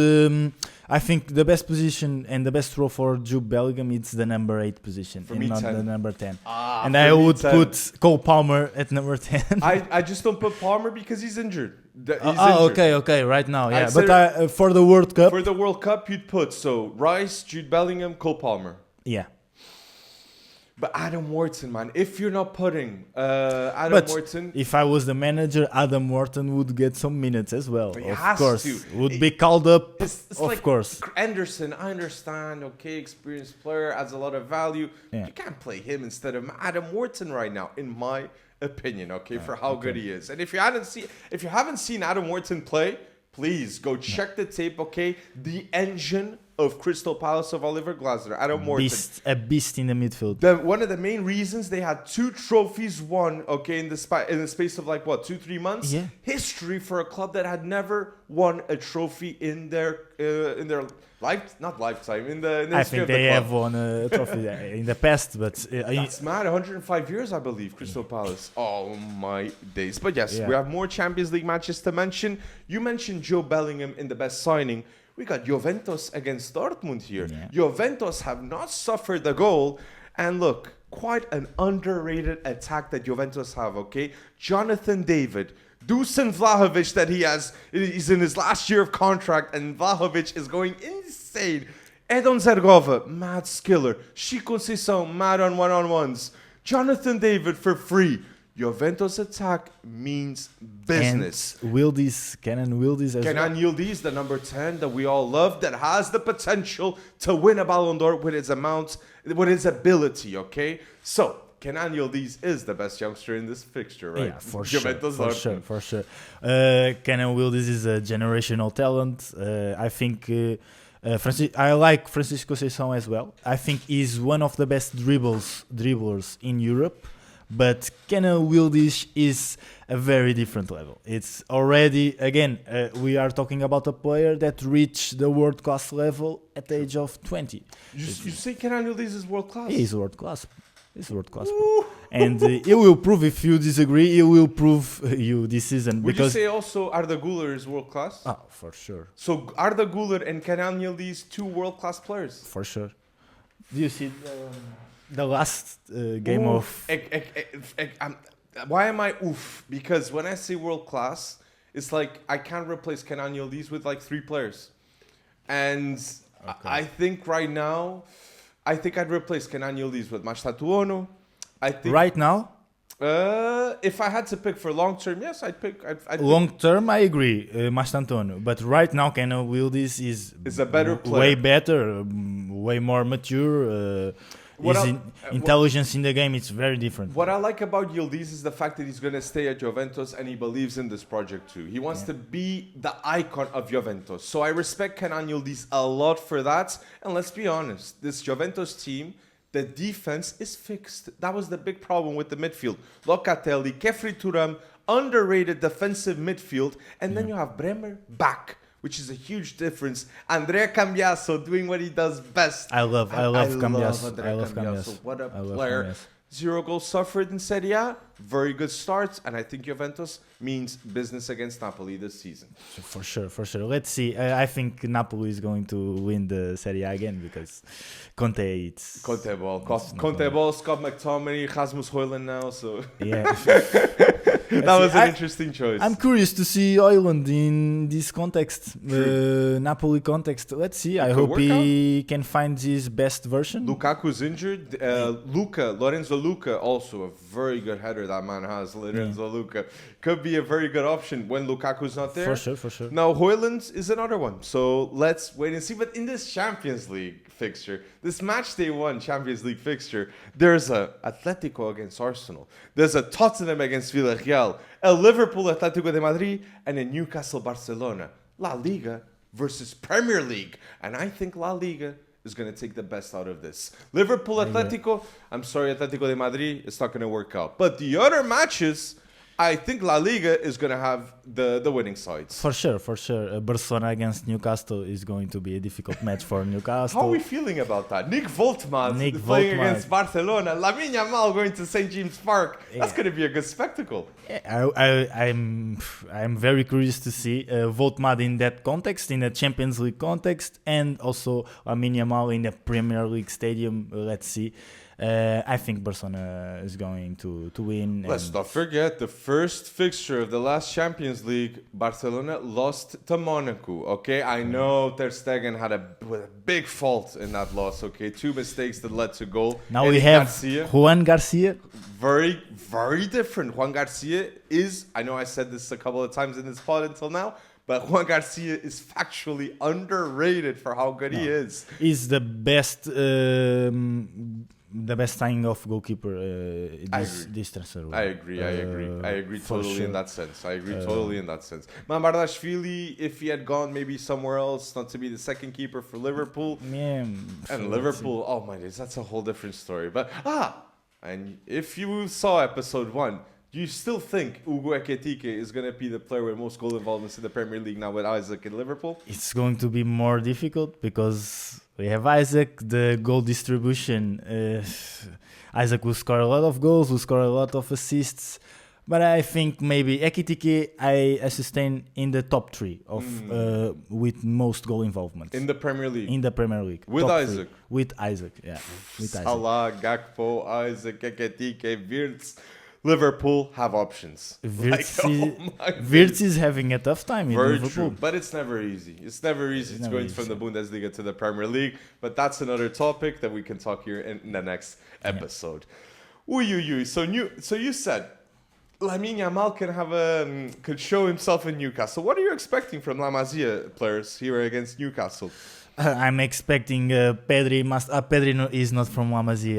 I think the best position and the best role for Jude Bellingham is the number 8 position, and not the number 10. And I would put Cole Palmer at number 10. I just don't put Palmer because he's injured. Okay, right now, yeah. But for the World Cup... For the World Cup, you'd put, Rice, Jude Bellingham, Cole Palmer. Yeah. But Adam Wharton, man, if you're not putting Wharton... if I was the manager, Adam Wharton would get some minutes as well. Of course. Would be called up, of course. Anderson, I understand, experienced player, adds a lot of value. Yeah. You can't play him instead of Adam Wharton right now, in my opinion, for how good he is. And if you haven't seen Adam Wharton play, please go check the tape, The engine of Crystal Palace of Oliver Glasner, Adam Wharton. A beast in the midfield. One of the main reasons they had 2 trophies won, in the space of 2-3 months. Yeah. History for a club that had never won a trophy in their lifetime. In the I think they have won a trophy in the past, but that's mad. 105 years, I believe, Crystal Palace. Oh my days! But yes, we have more Champions League matches to mention. You mentioned Joe Bellingham in the best signing. We got Juventus against Dortmund here. Yeah. Juventus have not suffered a goal. And look, quite an underrated attack that Juventus have, Jonathan David, Dusan Vlahovic that he's in his last year of contract, and Vlahovic is going insane. Edon Zergova, mad skiller. Chico Sisson, mad on one-on-ones. Jonathan David for free. Juventus attack means business. And Kenan Yildiz as well. Kenan Yildiz, the number 10 that we all love, that has the potential to win a Ballon d'Or with his ability, So, Kenan Yildiz is the best youngster in this fixture, right? Yeah, for sure. Kenan Yildiz is a generational talent. I think I like Francisco Conceição as well. I think he's one of the best dribblers in Europe. But Kenan Wildis is a very different level. It's already, again, we are talking about a player that reached the world class level at the age of 20. You say Kenan Wildis is world class? He is world class. He's world class. And he will prove, if you disagree, he will prove you this season. Would you say also Arda Güler is world class? Oh, for sure. So Arda Güler and Kenan Yildiz, two world class players? For sure. Do you see the last game of... Why am I oof? Because when I say world class, it's like I can't replace Kenan Yildiz with like 3 players. And I think right now, I'd replace Kenan Yildiz with Mashtatuono. Right now? If I had to pick for long term, yes, I'd pick. Long term, I agree, Mashtatuono. But right now, Kenan Yildiz is a better player. Way better, way more mature. His intelligence in the game, it's very different. What I like about Yildiz is the fact that he's going to stay at Juventus and he believes in this project too. He wants to be the icon of Juventus. So I respect Kenan Yildiz a lot for that. And let's be honest, this Juventus team, the defense is fixed. That was the big problem with the midfield. Locatelli, Kefri Turam, underrated defensive midfield. And then you have Bremer back, which is a huge difference. Andrea Cambiaso doing what he does best. I love Cambiaso. I love Cambiaso. What a player. 0 goals suffered in Serie A. Very good starts. And I think Juventus means business against Napoli this season. For sure. Let's see. I think Napoli is going to win the Serie A again because Conte ball. Conte ball, Scott McTominay, Rasmus Højlund now. So yeah. That was an interesting choice. I'm curious to see Højlund in this context, Napoli context. Let's see. I hope he can find his best version. Lukaku's injured. Lorenzo Luca, also a very good header that man has. Lorenzo Luca could be a very good option when Lukaku's not there. For sure. Now Højlund is another one. So let's wait and see. But in this Champions League fixture, this match day 1 Champions League fixture, there's a Atletico against Arsenal. There's a Tottenham against Villarreal, a Liverpool Atletico de Madrid, and a Newcastle Barcelona. La Liga versus Premier League. And I think La Liga is going to take the best out of this. Liverpool Atletico, I'm sorry, Atletico de Madrid, it's not going to work out. But the other matches, I think La Liga is going to have the winning sides. For sure. Barcelona against Newcastle is going to be a difficult match for Newcastle. How are we feeling about that? Nick Voltman playing against Barcelona. Lamine Yamal going to St. James Park. Yeah. That's going to be a good spectacle. Yeah, I'm very curious to see Voltman in that context, in the Champions League context, and also Lamine Yamal in the Premier League stadium. Let's see. I think Barcelona is going to win. Let's not forget the first fixture of the last Champions League. Barcelona lost to Monaco. Okay, I know Ter Stegen had a big fault in that loss. Okay, 2 mistakes that led to goal. Now we have Juan Garcia. Very, very different. Juan Garcia is. I know I said this a couple of times in this pod until now. But Juan Garcia is factually underrated for how good he is. He's the best signing of goalkeeper this transfer. I agree totally sure. In that sense. Mamardashvili, if he had gone maybe somewhere else, not to be the second keeper for Liverpool. Yeah. And Liverpool, oh my days, that's a whole different story. But, and if you saw episode 1, do you still think Hugo Ekitike is going to be the player with most goal involvements in the Premier League now with Isaac in Liverpool? It's going to be more difficult because we have Isaac, the goal distribution. Isaac will score a lot of goals, will score a lot of assists. But I think maybe Ekitike, I sustain in the top 3 of with most goal involvement. In the Premier League? In the Premier League. With Isaac? With Isaac, yeah. With Salah, Gakpo, Isaac, Ekitike, Wirtz. Liverpool have options. Wirtz is having a tough time in Liverpool. True, but it's never easy. It's going from the Bundesliga to the Premier League. But that's another topic that we can talk here in the next episode. Yeah. So you said Lamine Yamal could show himself in Newcastle. What are you expecting from La Masia players here against Newcastle? I'm expecting Pedri. Pedri is not from La Masia.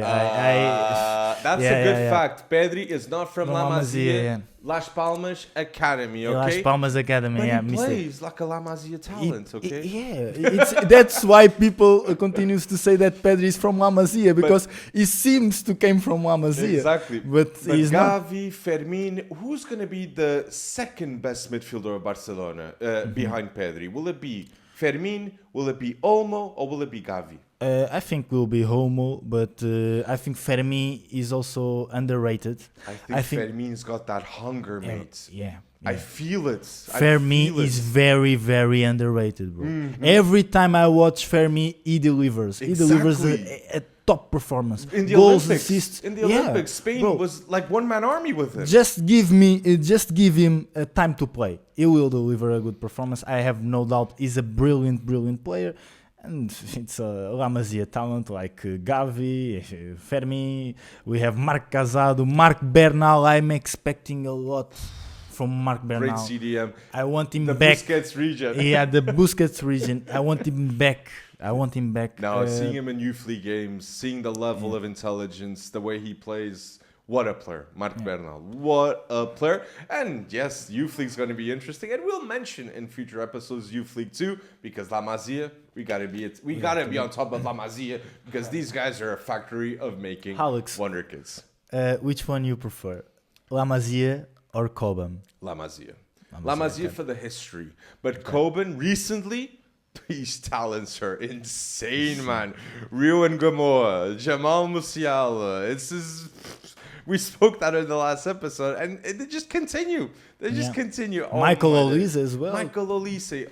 That's a good fact. Pedri is not from La Masia. Las Palmas Academy, okay? Las Palmas Academy, but he plays like a La Masia talent, okay? That's why people continues to say that Pedri is from La Masia, because he seems to came from La Masia. Exactly. But he's Gavi, not. Fermin, who's going to be the second best midfielder of Barcelona behind Pedri? Will it be Fermin, will it be Olmo, or will it be Gavi? I think will be Homo, but I think Fermi is also underrated. I think Fermin's got that hunger, mate. Yeah. I feel it. Fermi is very, very underrated, bro. Mm-hmm. Every time I watch Fermi, he delivers. Exactly. He delivers a top performance. In the Goals, Olympics, assists. in the Olympics, Spain was like one-man army with him. Just give him time to play. He will deliver a good performance. I have no doubt. He's a brilliant, brilliant player. And it's a La Masia talent like Gavi, Fermi. We have Marc Casado, Marc Bernal. I'm expecting a lot from Marc Bernal. Great CDM. I want him the back. The Busquets region. Yeah, the Busquets region. I want him back. Now, seeing him in youth league games, seeing the level of intelligence, the way he plays, what a player. Marc Bernal. What a player. And yes, youth league's going to be interesting. And we'll mention in future episodes youth league too, because La Masia, we got to be on top of La Masia, because these guys are a factory of making Wonderkids. Which one you prefer? La Masia or Cobham? La Masia. La Masia for the history. But Cobham recently, these talents are insane, man. Rio and Gamoa, Jamal Musiala. We spoke that in the last episode, and they just continue. They just continue. Michael Olise as well. Michael Olise.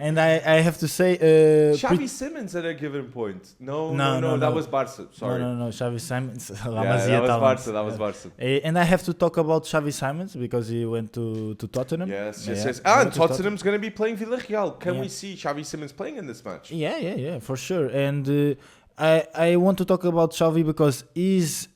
And I have to say... Xavi Simons at a given point. No, that was Barca. Sorry. No. Xavi Simons. That was Barca. And I have to talk about Xavi Simons because he went to Tottenham. Yes. And Tottenham's going to be playing Villarreal. Can we see Xavi Simons playing in this match? Yeah, for sure. And I want to talk about Xavi because he's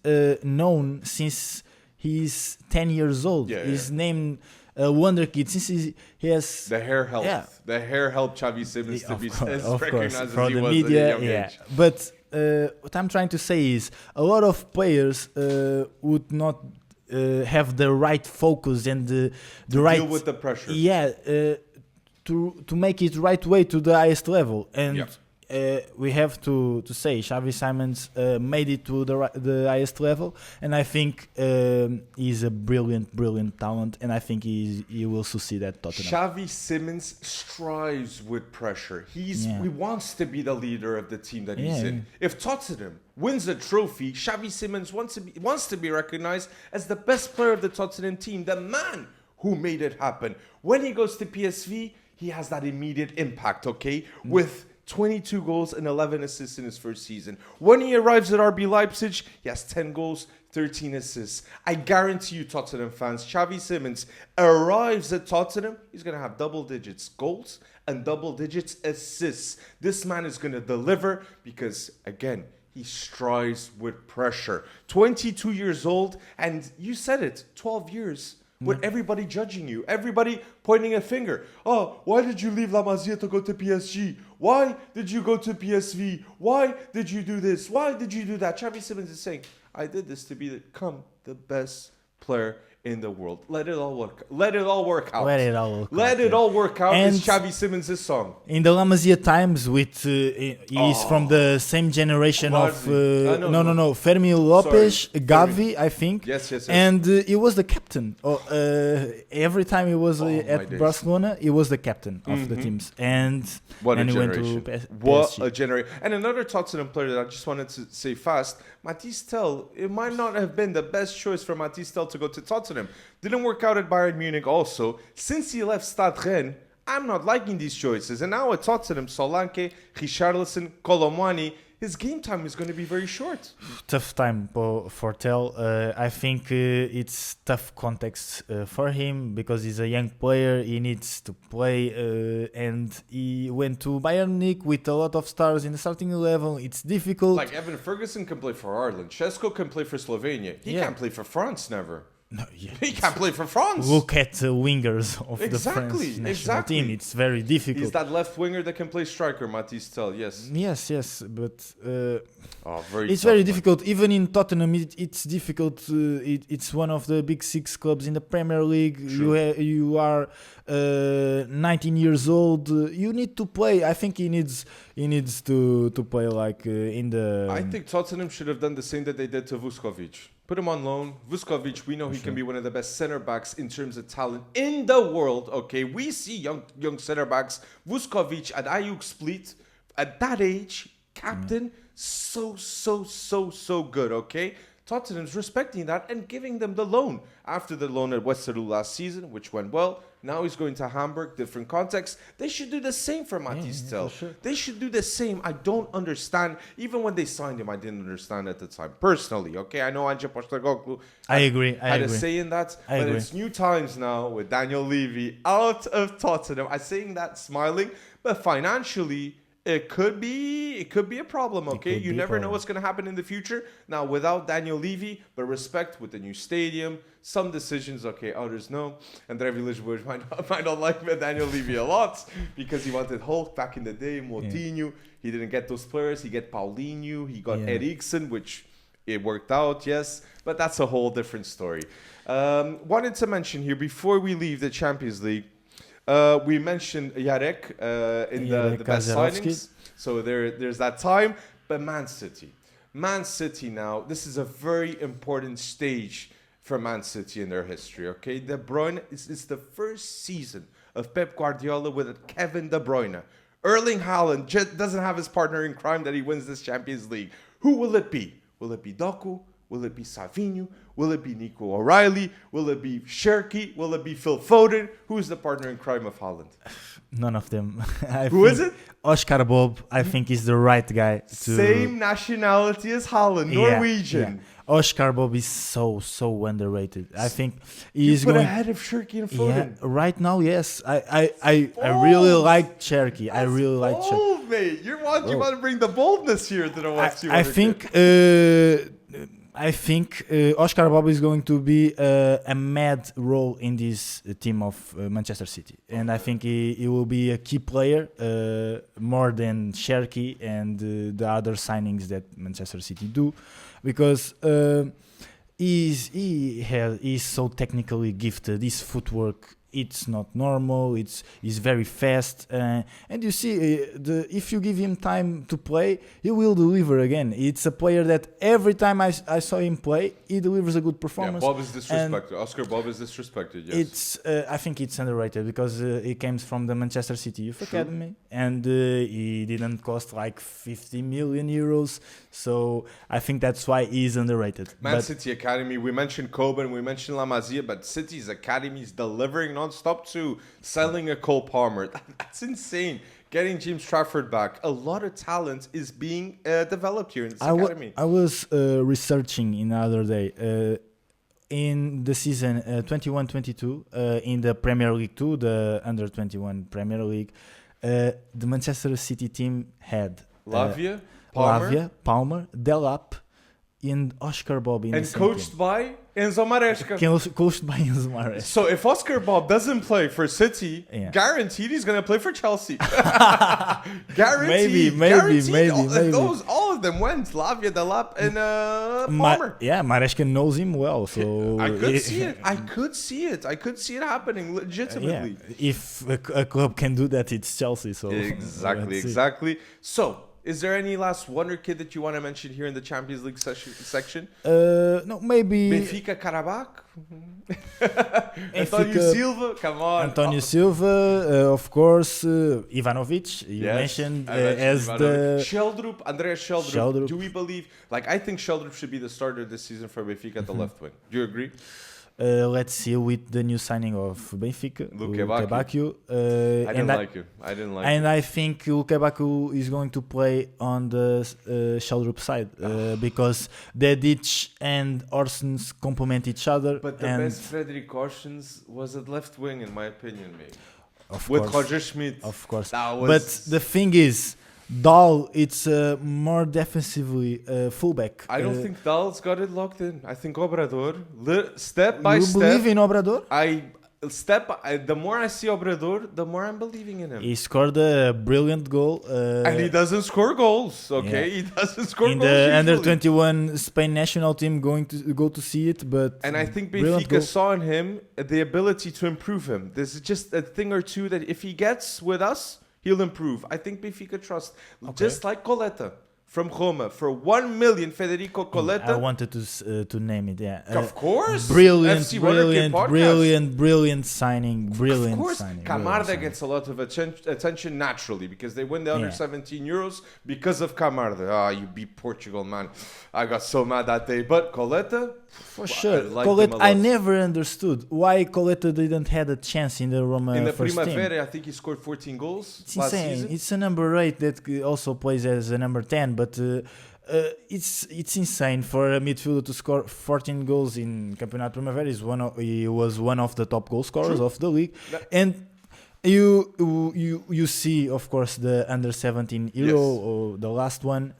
known since he's 10 years old. He's named... Wonderkid, since he has the hair helped. Yeah. The hair helped Xavi Simons to be as recognized as he was media, at a young age. But what I'm trying to say is a lot of players would not have the right focus and the right deal with the pressure. To make it right way to the highest level. And we have to say Xavi Simons made it to the highest level, and I think he's a brilliant talent, and I think he will succeed at Tottenham. Xavi Simons strives with pressure. He wants to be the leader of the team that he's in. If Tottenham wins a trophy, Xavi Simons wants to be recognized as the best player of the Tottenham team, the man who made it happen. When he goes to PSV, he has that immediate impact, with 22 goals and 11 assists in his first season. When he arrives at RB Leipzig, he has 10 goals, 13 assists. I guarantee you, Tottenham fans, Xavi Simons arrives at Tottenham, he's going to have double digits goals and double digits assists. This man is going to deliver because, again, he strives with pressure. 22 years old, and you said it, 12 years. With everybody judging you, everybody pointing a finger. Oh, why did you leave La Masia to go to PSG? Why did you go to PSV? Why did you do this? Why did you do that? Xavi Simons is saying, I did this to become the best player in the world. Let it all work. Let it all work out. Let it all work out. And is Xavi Simons' song. In the La Masia times, he's from the same generation of Fermi Lopez, Gavi, I think. Yes. And he was the captain. Every time he was at Barcelona, he was the captain of the teams. And what a generation! He went to what a generation! And another Tottenham player that I just wanted to say fast, Matthijs Tel. It might not have been the best choice for Matthijs Tel to go to Tottenham. Didn't work out at Bayern Munich also. Since he left Stade Rennes, I'm not liking these choices. And now at Tottenham, Solanke, Richarlison, Colomwani, his game time is going to be very short. Tough time for Tel. I think it's tough context for him because he's a young player. He needs to play and he went to Bayern Munich with a lot of stars in the starting 11. It's difficult. Like Evan Ferguson can play for Ireland. Šeško can play for Slovenia. He can't play for France, never. No, yeah, He can't play for France. Look at the wingers of the French national exactly. team. It's very difficult. He's that left winger that can play striker, Matisse Tel. Yes. Yes, but It's very difficult. Even in Tottenham, it's difficult. It's one of the big 6 clubs in the Premier League. You are 19 years old. You need to play. I think he needs to play like in the. I think Tottenham should have done the same that they did to Vuskovic. Put him on loan. Vuskovic, we know he can be one of the best center backs in terms of talent in the world. Okay, we see young center backs. Vuskovic at Ajax Split at that age, captain, so good. Okay, Tottenham's respecting that and giving them the loan after the loan at Westerlo last season, which went well. Now he's going to Hamburg, different context. They should do the same for Matisse Tel. Sure. They should do the same. I don't understand. Even when they signed him, I didn't understand at the time. Personally, okay? I know Ange Postecoglou had a say in that. But it's new times now with Daniel Levy out of Tottenham. I'm saying that smiling. But financially, it could be a problem, okay? You never know what's going to happen in the future. Now, without Daniel Levy, but respect with the new stadium, some decisions, okay, others no. André Villas-Boas might not like Daniel Levy a lot because he wanted Hulk back in the day, Moutinho. He didn't get those players. He got Paulinho. He got Eriksen, which it worked out, yes. But that's a whole different story. Wanted to mention here, before we leave the Champions League, we mentioned Jarek in the best signings. So there's that time. But Man City now, this is a very important stage for Man City in their history, okay? De Bruyne, it's the first season of Pep Guardiola with Kevin De Bruyne. Erling Haaland doesn't have his partner in crime that he wins this Champions League. Who will it be? Will it be Doku? Will it be Savinho? Will it be Nico O'Reilly? Will it be Cherki? Will it be Phil Foden? Who is the partner in crime of Haaland? None of them. Who is it? Oscar Bob, I think, is the right guy. Same nationality as Haaland, Norwegian. Yeah. Oscar Bob is so underrated. I think he's going ahead of Cherki and Foden. Yeah, right now, yes. I really like Cherki. I really like Cherki. Bold, mate. You want to bring the boldness here to the FC Wonderkid. I think Oscar Bob is going to be a mad role in this team of Manchester City. And I think he will be a key player more than Cherki and the other signings that Manchester City do. Because he's so technically gifted. His footwork, it's not normal. He's very fast, and you see, if you give him time to play, he will deliver again. It's a player that every time I saw him play, he delivers a good performance. Yeah, Bob is disrespected. Oscar Bob is disrespected. Yes, I think it's underrated because he came from the Manchester City Youth Academy, and he didn't cost like 50 million euros. So I think that's why he's underrated. City Academy. We mentioned Coben, we mentioned La Masia, but City's Academy is delivering non-stop too. Selling a Cole Palmer, that's insane. Getting James Trafford back. A lot of talent is being developed here in this academy. I was researching in the other day. In the season 21-22, in the Premier League 2, the Under-21 Premier League, the Manchester City team had Lavia, Palmer, Delap, and Oscar Bob in and coached by Enzo Maresca. Coached by Enzo Maresca. So if Oscar Bob doesn't play for City, guaranteed he's going to play for Chelsea. Guaranteed. Maybe. All of them went. Lavia, Delap, and Palmer. Maresca knows him well. So I could see it happening legitimately. Yeah. If a club can do that, it's Chelsea. So exactly. So, is there any last Wonderkid that you want to mention here in the Champions League section? No, maybe Benfica Karabakh. Antonio Silva, come on. Antonio Silva, of course. Ivanovic, you mentioned as the Andreas Sheldrup. Do we believe? I think Sheldrup should be the starter this season for Benfica at the left wing. Do you agree? Let's see with the new signing of Benfica, Luque I didn't like him. And I think Luque is going to play on the Sheldrup side because Dedic and Orsens complement each other. But the best Frederick Orsens was at left wing, in my opinion, maybe. Of with course. Roger Schmidt. Of course. But the thing is, Dahl, it's more defensively fullback. I don't think Dahl's got it locked in. I think Obrador, step by you step. believe in Obrador? The more I see Obrador, the more I'm believing in him. He scored a brilliant goal. And he doesn't score goals, okay? Yeah. He doesn't score in goals the usually. Under-21 Spain national team going to go to see it, but... And I think Benfica saw in him the ability to improve him. There's just a thing or two that if he gets with us, he'll improve. I think Benfica trusts. Okay. Just like Coletta from Roma. For 1 million, Federico Coletta. I wanted to name it, yeah. Of course. Brilliant signing. Brilliant Of course. signing. Camarda gets a lot of attention naturally because they win the under-17 Euros because of Camarda. You beat Portugal, man. I got so mad that day. But Coletta... For sure. I never understood why Coletta didn't have a chance in the Roma in the first Primavera, team. I think he scored 14 goals. It's last insane. season. It's a number 8 that also plays as a number 10, but it's insane for a midfielder to score 14 goals in Campeonato Primavera. He was one of the top goal scorers of the league, and you see, of course, the under-17 Euro, or the last one.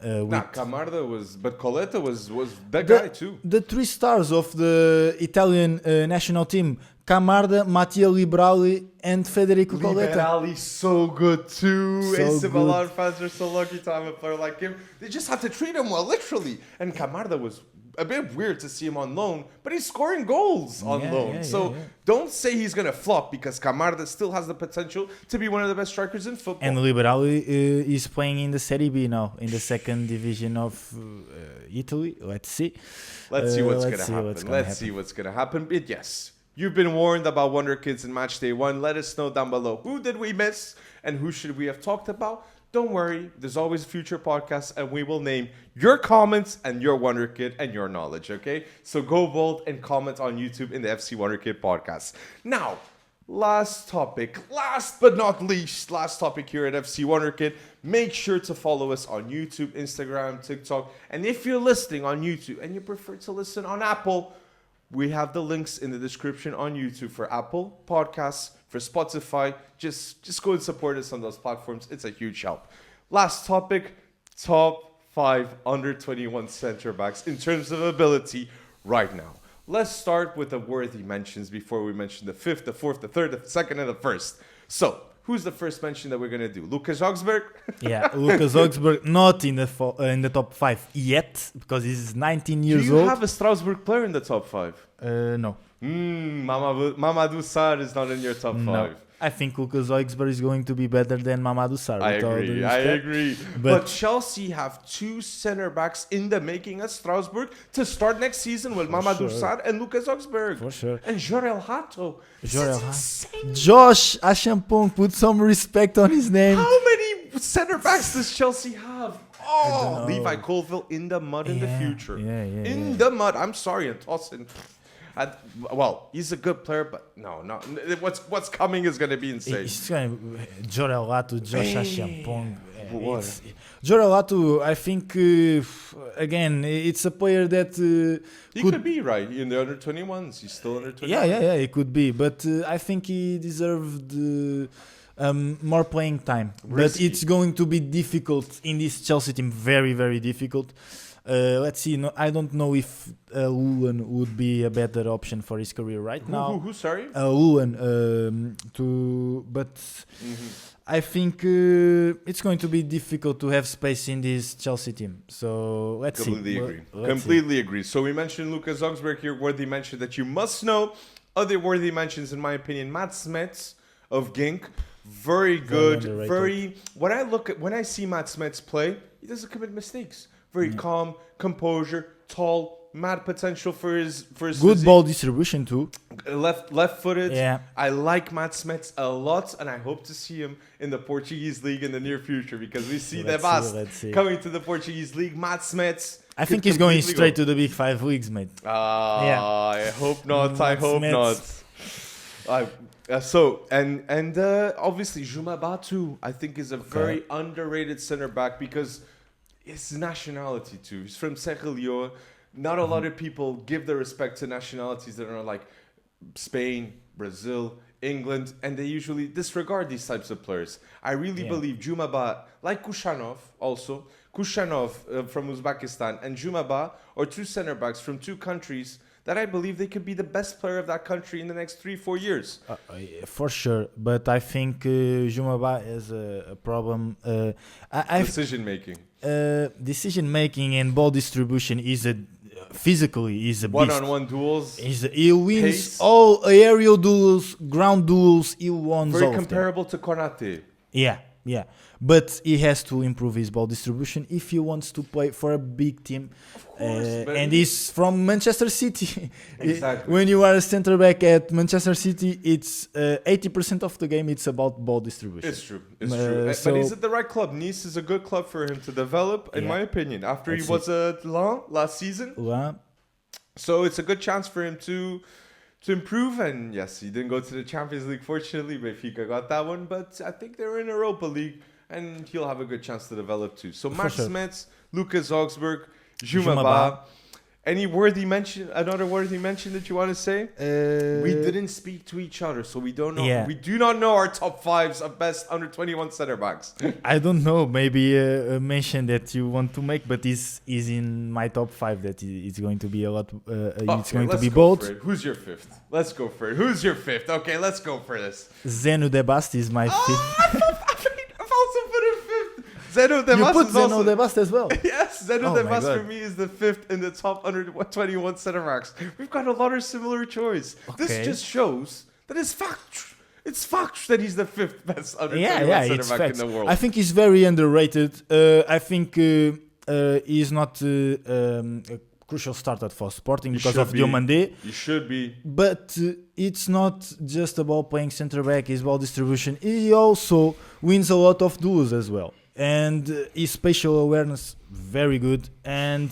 Camarda was, but Coletta was that guy too. The 3 stars of the Italian national team: Camarda, Mattia Liberali, and Federico Coletta. Liberali's so good too. So AC good. Milan fans are so lucky to have a player like him. They just have to treat him well, literally. And Camarda was a bit weird to see him on loan, but he's scoring goals on loan. So don't say he's going to flop because Camarda still has the potential to be one of the best strikers in football. And Liberali is playing in the Serie B now, in the second division of Italy. Let's see. Let's see what's going to happen. Let's see what's going to happen. But yes, you've been warned about Wonderkids in match day 1. Let us know down below who did we miss and who should we have talked about. Don't worry, there's always future podcasts and we will name your comments and your Wonderkid and your knowledge, okay? So go bold and comment on YouTube in the FC Wonderkid Podcast. Now, last topic, last but not least, last topic here at FC Wonderkid. Make sure to follow us on YouTube, Instagram, TikTok. And if you're listening on YouTube and you prefer to listen on Apple, we have the links in the description on YouTube for Apple Podcasts, for Spotify. Just go and support us on those platforms. It's a huge help. Last topic, top 5 under-21 center backs in terms of ability right now. Let's start with the worthy mentions before we mention the 5th, the 4th, the 3rd, the 2nd, and the 1st. So, who's the first mention that we're going to do? Lucas Augsburg? Yeah, Lucas Augsburg not in the top 5 yet because he's 19 years old. Do you have a Strasbourg player in the top 5? No. Mamadou Sarr is not in your top 5. No. I think Lucas Augsburg is going to be better than Mamadou Sarr. I agree. But Chelsea have 2 center backs in the making at Strasbourg to start next season with Mamadou Sarr and Lucas Augsburg. For sure. And Jorel Hato. Josh Achampong, put some respect on his name. How many center backs does Chelsea have? Oh, Levi Colville in the mud in the future. In the mud. I'm sorry, and Tossin. Well, he's a good player, but no. What's coming is going to be insane. Jorel Hato, Josh Achampong. Jorel Hato, I think, again, it's a player that... he could be, right? In the under-21s. He's still under-21. Yeah, he could be. But I think he deserved... more playing time. But it's going to be difficult in this Chelsea team. Very, very difficult. Let's see. No, I don't know if Luan would be a better option for his career right now. Who? Sorry? Luan. I think it's going to be difficult to have space in this Chelsea team. So let's see. Completely agree. So we mentioned Lucas Augsburg here. Worthy mention that you must know. Other worthy mentions, in my opinion, Matt Smets of Genk. Very good. When I see Matt Smets play, he doesn't commit mistakes. Very calm, composure, tall, mad potential for his good physique. Ball distribution too. Left-footed. Yeah. I like Matt Smets a lot, and I hope to see him in the Portuguese league in the near future because we see Nebas coming to the Portuguese league. Matt Smets. I think he's going straight to the Big 5 leagues, mate. I hope not. I hope not. Obviously Juma Batu, I think, is a very underrated center back because his nationality too. He's from Serra Leoa. Not a lot of people give the respect to nationalities that are like Spain, Brazil, England, and they usually disregard these types of players. I really believe Jumaba, like Kushanov also, from Uzbekistan and Jumaba are two center backs from two countries that I believe they could be the best player of that country in the next 3-4 years. For sure, but I think Jumaba has a problem. Decision making. Decision making and ball distribution is a physically is a beast. One-on-one duels. He wins pace. all aerial duels, ground duels. He won. Very comparable to Konate. Yeah. But he has to improve his ball distribution if he wants to play for a big team. Of course, and he's from Manchester City. Exactly. When you are a center back at Manchester City, it's 80% of the game. It's about ball distribution. It's true. But he's at the right club. Nice is a good club for him to develop, in my opinion. After he was at Lens last season. So it's a good chance for him to improve. And yes, he didn't go to the Champions League, fortunately. Benfica got that one. But I think they're in Europa League. And he'll have a good chance to develop too. So Max Smets, Lucas Augsburg, Jumaba. Another worthy mention that you want to say? We didn't speak to each other, so we don't know. Yeah. We do not know our top fives of best under 21 center backs. I don't know. Maybe a mention that you want to make, but is in my top five. That it's going to be a lot. It's going to be bold. Who's your fifth? Let's go for it. Who's your fifth? Okay, let's go for this. Zeno Debast is my fifth. Zeno Debast. You put Zeno Debast as well. Yes, Zeno Debast for me is the fifth in the top under 21 center backs. We've got a lot of similar choice. Okay. This just shows that it's fact. It's fact that he's the fifth best under 21 center back in the world. I think he's very underrated. I think he's not a crucial starter for Sporting because of Diomande. He should be. But it's not just about playing center back, his ball distribution. He also wins a lot of duels as well. And his spatial awareness, very good. And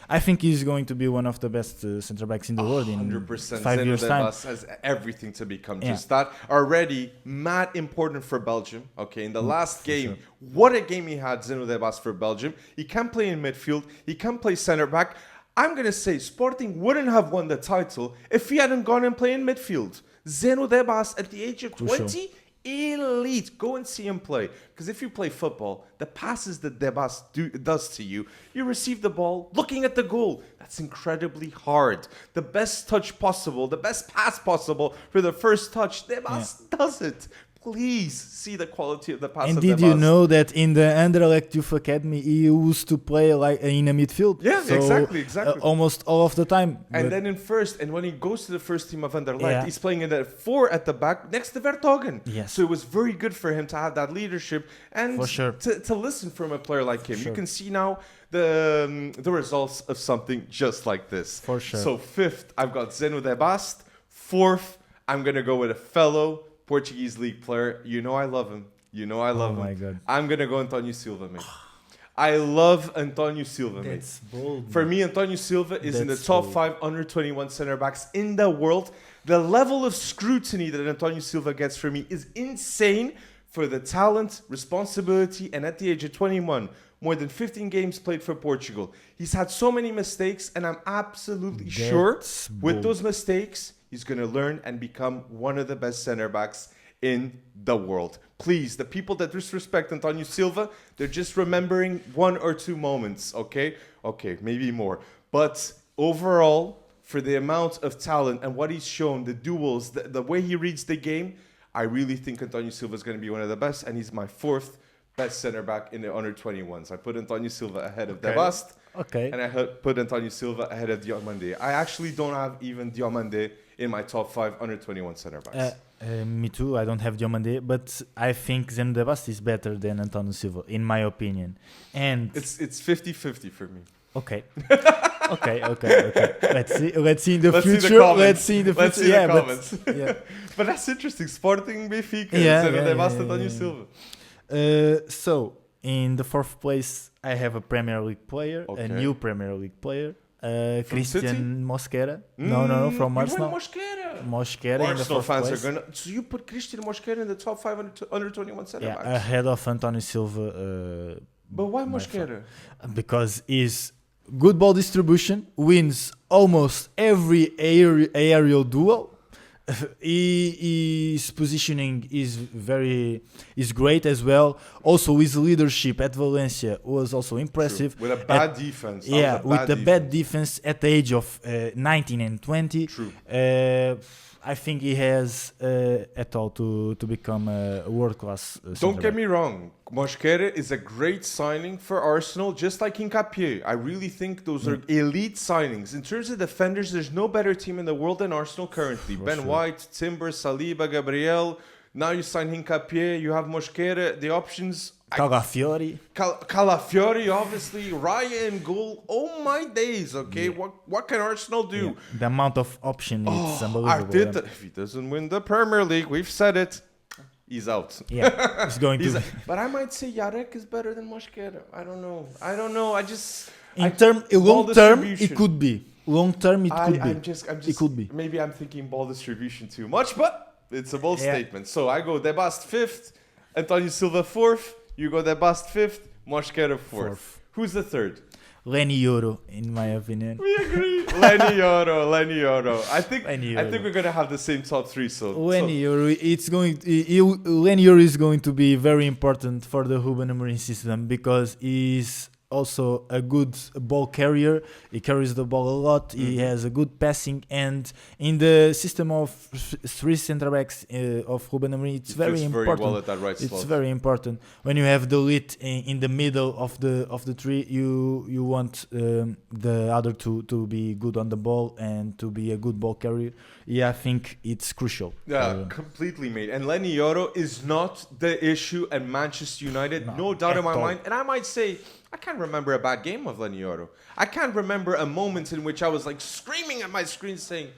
I think he's going to be one of the best center backs in the world in 100%. 5 years' time. Has everything to become just that. Already mad important for Belgium. Okay, in the last game, what a game he had, Zeno Debast, for Belgium. He can play in midfield. He can play center back. I'm going to say Sporting wouldn't have won the title if he hadn't gone and played in midfield. Zeno Debast at the age of 20, elite. Go and see him play. Because if you play football, the passes that Debast does to you, you receive the ball looking at the goal. That's incredibly hard. The best touch possible, the best pass possible for the first touch, Debast does it. Please see the quality of the pass. And did you know that in the Anderlecht Youth Academy, he used to play like in a midfield? Yeah, so, exactly. Almost all of the time. And then in first, and when he goes to the first team of Anderlecht, he's playing in the 4 at the back next to Vertonghen. Yes. So it was very good for him to have that leadership and to listen from a player like him. You can see now the results of something just like this. For sure. So fifth, I've got Zeno Debast. Fourth, I'm going to go with a fellow Portuguese league player. You know I love him. Oh my God. I'm going to go António Silva, mate. I love António Silva, mate. That's bold. For me, António Silva is in the top 5 under 21 center backs in the world. The level of scrutiny that António Silva gets for me is insane for the talent, responsibility, and at the age of 21, more than 15 games played for Portugal. He's had so many mistakes, and I'm absolutely sure with those mistakes, he's going to learn and become one of the best center backs in the world. Please, the people that disrespect António Silva, they're just remembering 1 or 2 moments, okay? Okay, maybe more. But overall, for the amount of talent and what he's shown, the duels, the way he reads the game, I really think António Silva is going to be one of the best, and he's my 4th best center back in the under 21s. I put António Silva ahead of Debast. Okay. And I put António Silva ahead of Diomande. I actually don't have even Diomande in my top 5 under 21 center backs. Me too. I don't have Diomande, but I think Zeno Debast is better than António Silva, in my opinion. And it's 50-50 for me. Okay. Okay. Let's see in the future. Let's see in the future. Yeah, comments. But that's interesting. Sporting Benfica. Zeno Debast, António Silva. So in the 4th place, I have a Premier League player, a new Premier League player, Christian Mosquera. No, from Arsenal. Mosquera in the 4th place. So you put Christian Mosquera in the top 5 under 21 center backs? Ahead of António Silva. But why Mosquera? Because he's good ball distribution, wins almost every aerial duel. His positioning is great as well. Also, his leadership at Valencia was also impressive. True. With a bad defense. With the bad defense at the age of 19 and 20. True. I think he has at all to become a world-class Don't get me wrong. Mosquera is a great signing for Arsenal, just like Hincapié. I really think those are elite signings. In terms of defenders, there's no better team in the world than Arsenal currently. White, Timber, Saliba, Gabriel. Now you sign Hincapié, you have Mosquera. The options... Calafiori. Calafiori, obviously. Raya in goal. Oh my days, okay? Yeah. What can Arsenal do? Yeah. The amount of options is unbelievable. If he doesn't win the Premier League, we've said it, he's out. Yeah, he's going to. But I might say Jarek is better than Mosquera. I don't know. Long term, it could be. Long term, it could be. It could be. Maybe I'm thinking ball distribution too much, but it's a bold statement. So I go De Bast 5th, Antonio Silva 4th. You go De Bast 5th, Mosquera 4th. Who's the third? Lenny Yoro, in my opinion. We agree. Lenny Yoro. I think we're gonna have the same top three. Lenny Yoro, Lenny Yoro is going to be very important for the Ruben Amorim system because he's also a good ball carrier. He carries the ball a lot. Mm-hmm. He has a good passing, and in the system of three center backs of Ruben Amorim, it's very important. Very well at that right slot. It's very important when you have the lead in the middle of the three. You want the other two to be good on the ball and to be a good ball carrier. Yeah, I think it's crucial. Yeah, completely, mate. And Lenny Yoro is not the issue at Manchester United, no doubt in my mind. And I might say, I can't remember a bad game of Lenny Yoro. I can't remember a moment in which I was like screaming at my screen saying,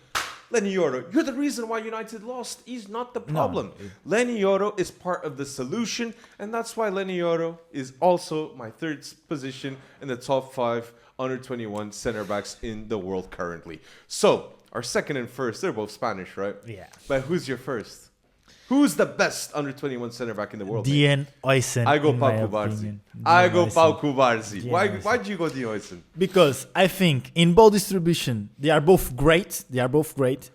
Lenny Yoro, you're the reason why United lost. He's not the problem. No. Lenny Yoro is part of the solution, and that's why Lenny Yoro is also my third position in the top 5 under-21 center backs in the world currently. So, our second and first, they're both Spanish, right? Yeah. But who's your first? Who's the best under-21 center back in the world? Dean Huijsen. I go Pau Cubarsí. Pau Cubarsí. Why do you go Dean Huijsen? Because I think in ball distribution, they are both great.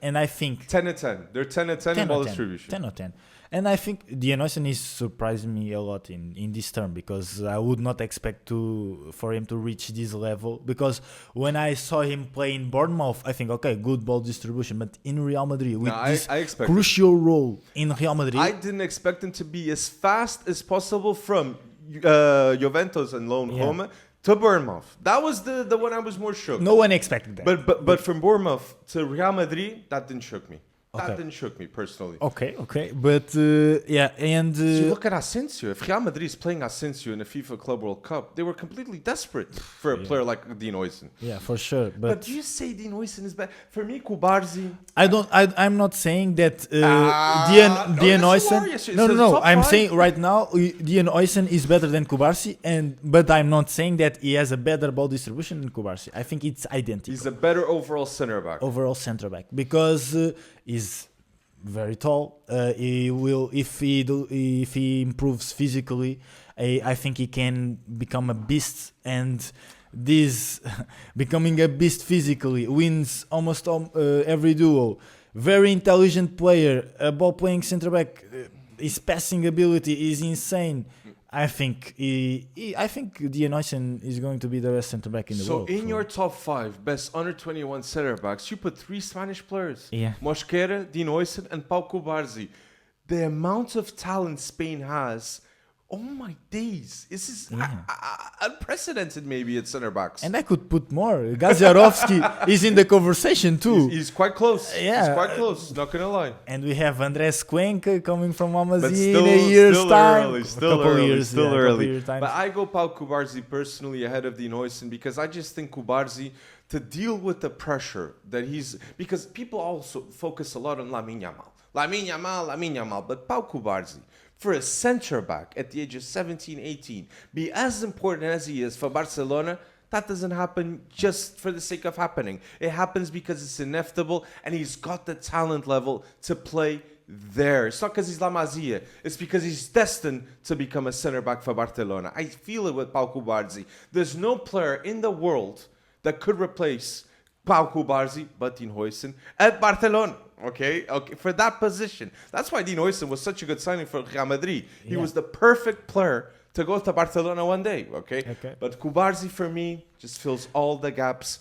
And I think... 10 and 10. They're 10 and 10 in ball distribution. 10 or 10. And I think Dean Huijsen is surprising me a lot in this term because I would not expect for him to reach this level. Because when I saw him play in Bournemouth, I think, okay, good ball distribution. But in Real Madrid, with this crucial role in Real Madrid... I didn't expect him to be as fast as possible from Juventus and loan home to Bournemouth. That was the one I was more shook. No one expected that. But from Bournemouth to Real Madrid, that didn't shook me. That didn't shook me personally. Okay. But and... So you look at Asensio. If Real Madrid is playing Asensio in the FIFA Club World Cup, they were completely desperate for a player like Dean Huijsen. Yeah, for sure. But do you say Dean Huijsen is bad? For me, Cubarsí... I'm not saying that Dean Huijsen... No. I'm saying right now, Dean Huijsen is better than Cubarsí, but I'm not saying that he has a better ball distribution than Cubarsí. I think it's identical. He's a better overall center back. Because... Is very tall. He will, if he improves physically, I think he can become a beast. And this becoming a beast physically wins almost every duel. Very intelligent player, a ball playing center back. His passing ability is insane. I think Dean Huijsen is going to be the best center back in the world. So in your top 5 best under-21 center backs, you put 3 Spanish players. Yeah. Mosquera, Dean Huijsen, and Pau Cubarsí. The amount of talent Spain has, oh my days. This is unprecedented maybe at center backs. And I could put more. Gaziarovski is in the conversation too. He's quite close. Yeah. He's quite close, not going to lie. And we have Andres Cuenca coming from Amazia in a year's time. Still early. But I go Pau Cubarsí personally ahead of Dean Huijsen because I just think Cubarsí, to deal with the pressure that because people also focus a lot on Lamine Yamal. But Pau Cubarsí, for a center back at the age of 17, 18, be as important as he is for Barcelona, that doesn't happen just for the sake of happening. It happens because it's inevitable and he's got the talent level to play there. It's not because he's La Masia. It's because he's destined to become a center back for Barcelona. I feel it with Pau Cubarsí. There's no player in the world that could replace Pau Cubarsí, but Dean Huijsen at Barcelona. Okay, for that position. That's why Dean Huijsen was such a good signing for Real Madrid. He was the perfect player to go to Barcelona one day. Okay. But Cubarsí for me just fills all the gaps.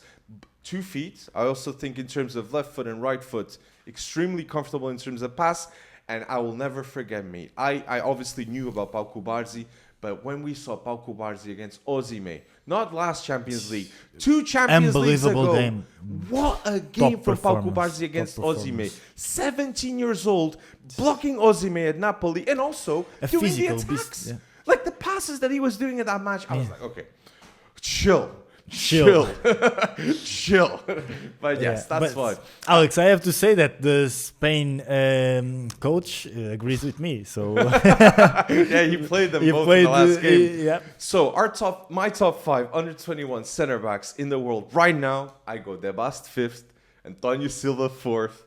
2 feet. I also think in terms of left foot and right foot, extremely comfortable in terms of pass. And I will never forget, mate. I obviously knew about Pau Cubarsí, but when we saw Pau Cubarsí against Osimhen, not last Champions League, 2 Champions Leagues ago. Game. What a game for Pau Cubarsí against Osimhen. 17 years old, blocking Osimhen at Napoli, and also doing the attacks. Beast, like the passes that he was doing in that match. I was like, okay, chill. But yes, that's fine. Alex, I have to say that the Spain coach agrees with me. So he played them both in the last game. So my top 5 under 21 center backs in the world right now. I go De Bast 5th, Antonio Silva 4th,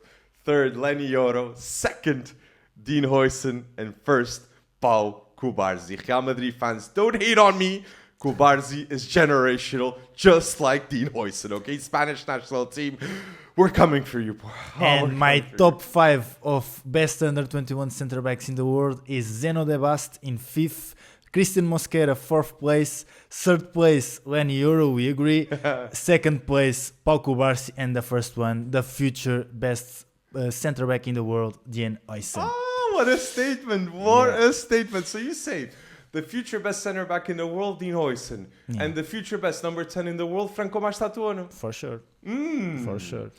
3rd Lenny Yoro, 2nd Dean Huijsen, and 1st Pau Cubarsí. Real Madrid fans, don't hate on me. Cubarsí is generational, just like Dean Huijsen, okay? Spanish national team, we're coming for you. And my top 5 of best under 21 center backs in the world is Zeno De Bast in 5th, Christian Mosquera 4th place, 3rd place Lenny Yoro, we agree, 2nd place Pau Cubarsí, and the first one, the future best center back in the world, Dean Huijsen. Oh, what a statement! What a statement! So you say the future best center back in the world, Dean Huijsen, and the future best number 10 in the world, Franco Marstatuono. For sure. For sure.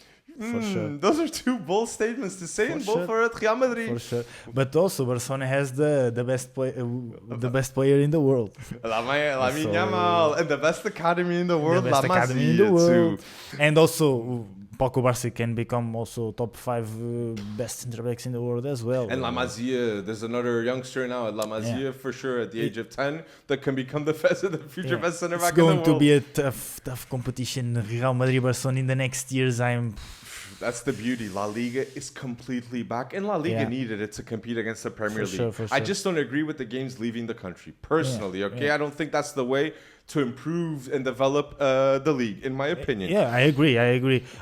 Those are 2 bold statements to say, and both are at Real Madrid. For sure. But also, Barcelona has the best player in the world. Lamine Yamal, and the best academy in the world, La Masia too. And also, Pau Cubarsí can become also top 5 best center backs in the world as well. And La Masia, there's another youngster now at La Masia for sure at the age of 10 that can become the future best center back in the world. It's going to be a tough competition. Real Madrid, Barcelona in the next years. That's the beauty. La Liga is completely back, and La Liga needed it to compete against the Premier League. For sure. I just don't agree with the games leaving the country, personally, I don't think that's the way to improve and develop the league, in my opinion. Yeah, I agree.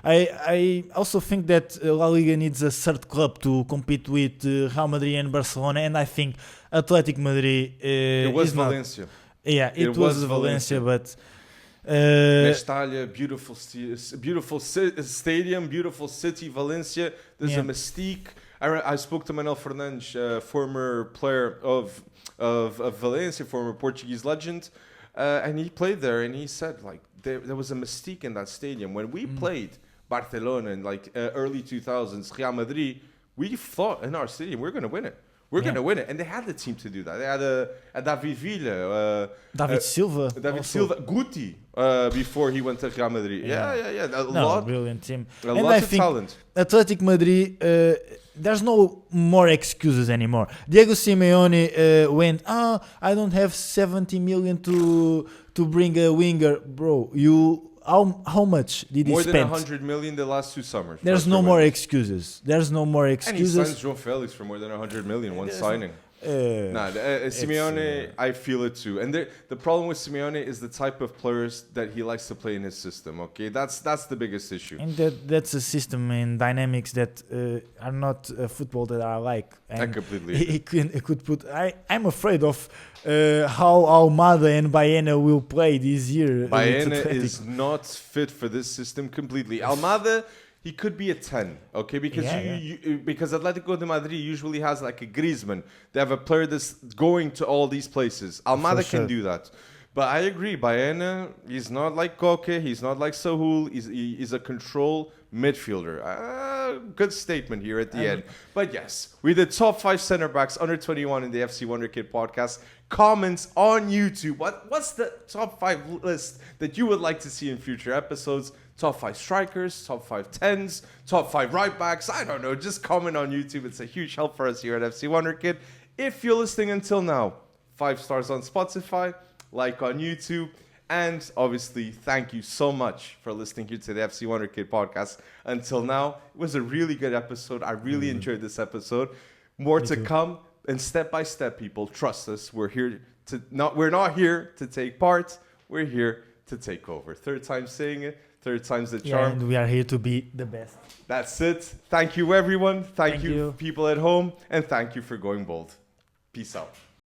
I also think that La Liga needs a third club to compete with Real Madrid and Barcelona, and I think Athletic Madrid it was Valencia. It was Valencia, but... Mestalla, beautiful stadium, beautiful city, Valencia. There's a mystique. I spoke to Manuel Fernandes, former player of Valencia, former Portuguese legend, and he played there, and he said like there was a mystique in that stadium. When we played Barcelona in like early 2000s, Real Madrid, we thought in our stadium we're going to win it. We're going to win it. And they had the team to do that. They had a David Villa. David Silva. Guti, before he went to Real Madrid. Yeah. Brilliant team. A lot of talent. Athletic Madrid, there's no more excuses anymore. Diego Simeone went, I don't have 70 million to bring a winger. Bro, how much did he spend? More than 100 million the last 2 summers. There's no more excuses. And he signed João Felix for more than 100 million, one signing. Simeone, I feel it too. And the problem with Simeone is the type of players that he likes to play in his system. Okay, that's the biggest issue. And that's a system and dynamics that are not football that I like. And I completely. He could put. I'm afraid of how Almada and Baena will play this year. Baena is not fit for this system completely. Almada. He could be a 10, okay? Because because Atletico de Madrid usually has like a Griezmann. They have a player that's going to all these places. Almada can do that. But I agree, Baena, he's not like Koke, he's not like Sahul, he's a control midfielder. Good statement here at the end. But yes, we did top 5 center backs under 21 in the FC Wonderkid podcast. Comments on YouTube. What's the top 5 list that you would like to see in future episodes? Top 5 strikers, top 5 10s, top 5 right backs. I don't know. Just comment on YouTube. It's a huge help for us here at FC Wonderkid. If you're listening until now, 5 stars on Spotify, like on YouTube, and obviously, thank you so much for listening here to the FC Wonderkid podcast. Until now, it was a really good episode. I really enjoyed this episode. More to come, and step by step, people, trust us. We're not here to take part. We're here to take over. 3rd time saying it. Third time's the Yeah, charm. and we are here to be the best. That's it. Thank you, everyone. Thank Thank you, you. people at home. And thank you for going bold. Peace out.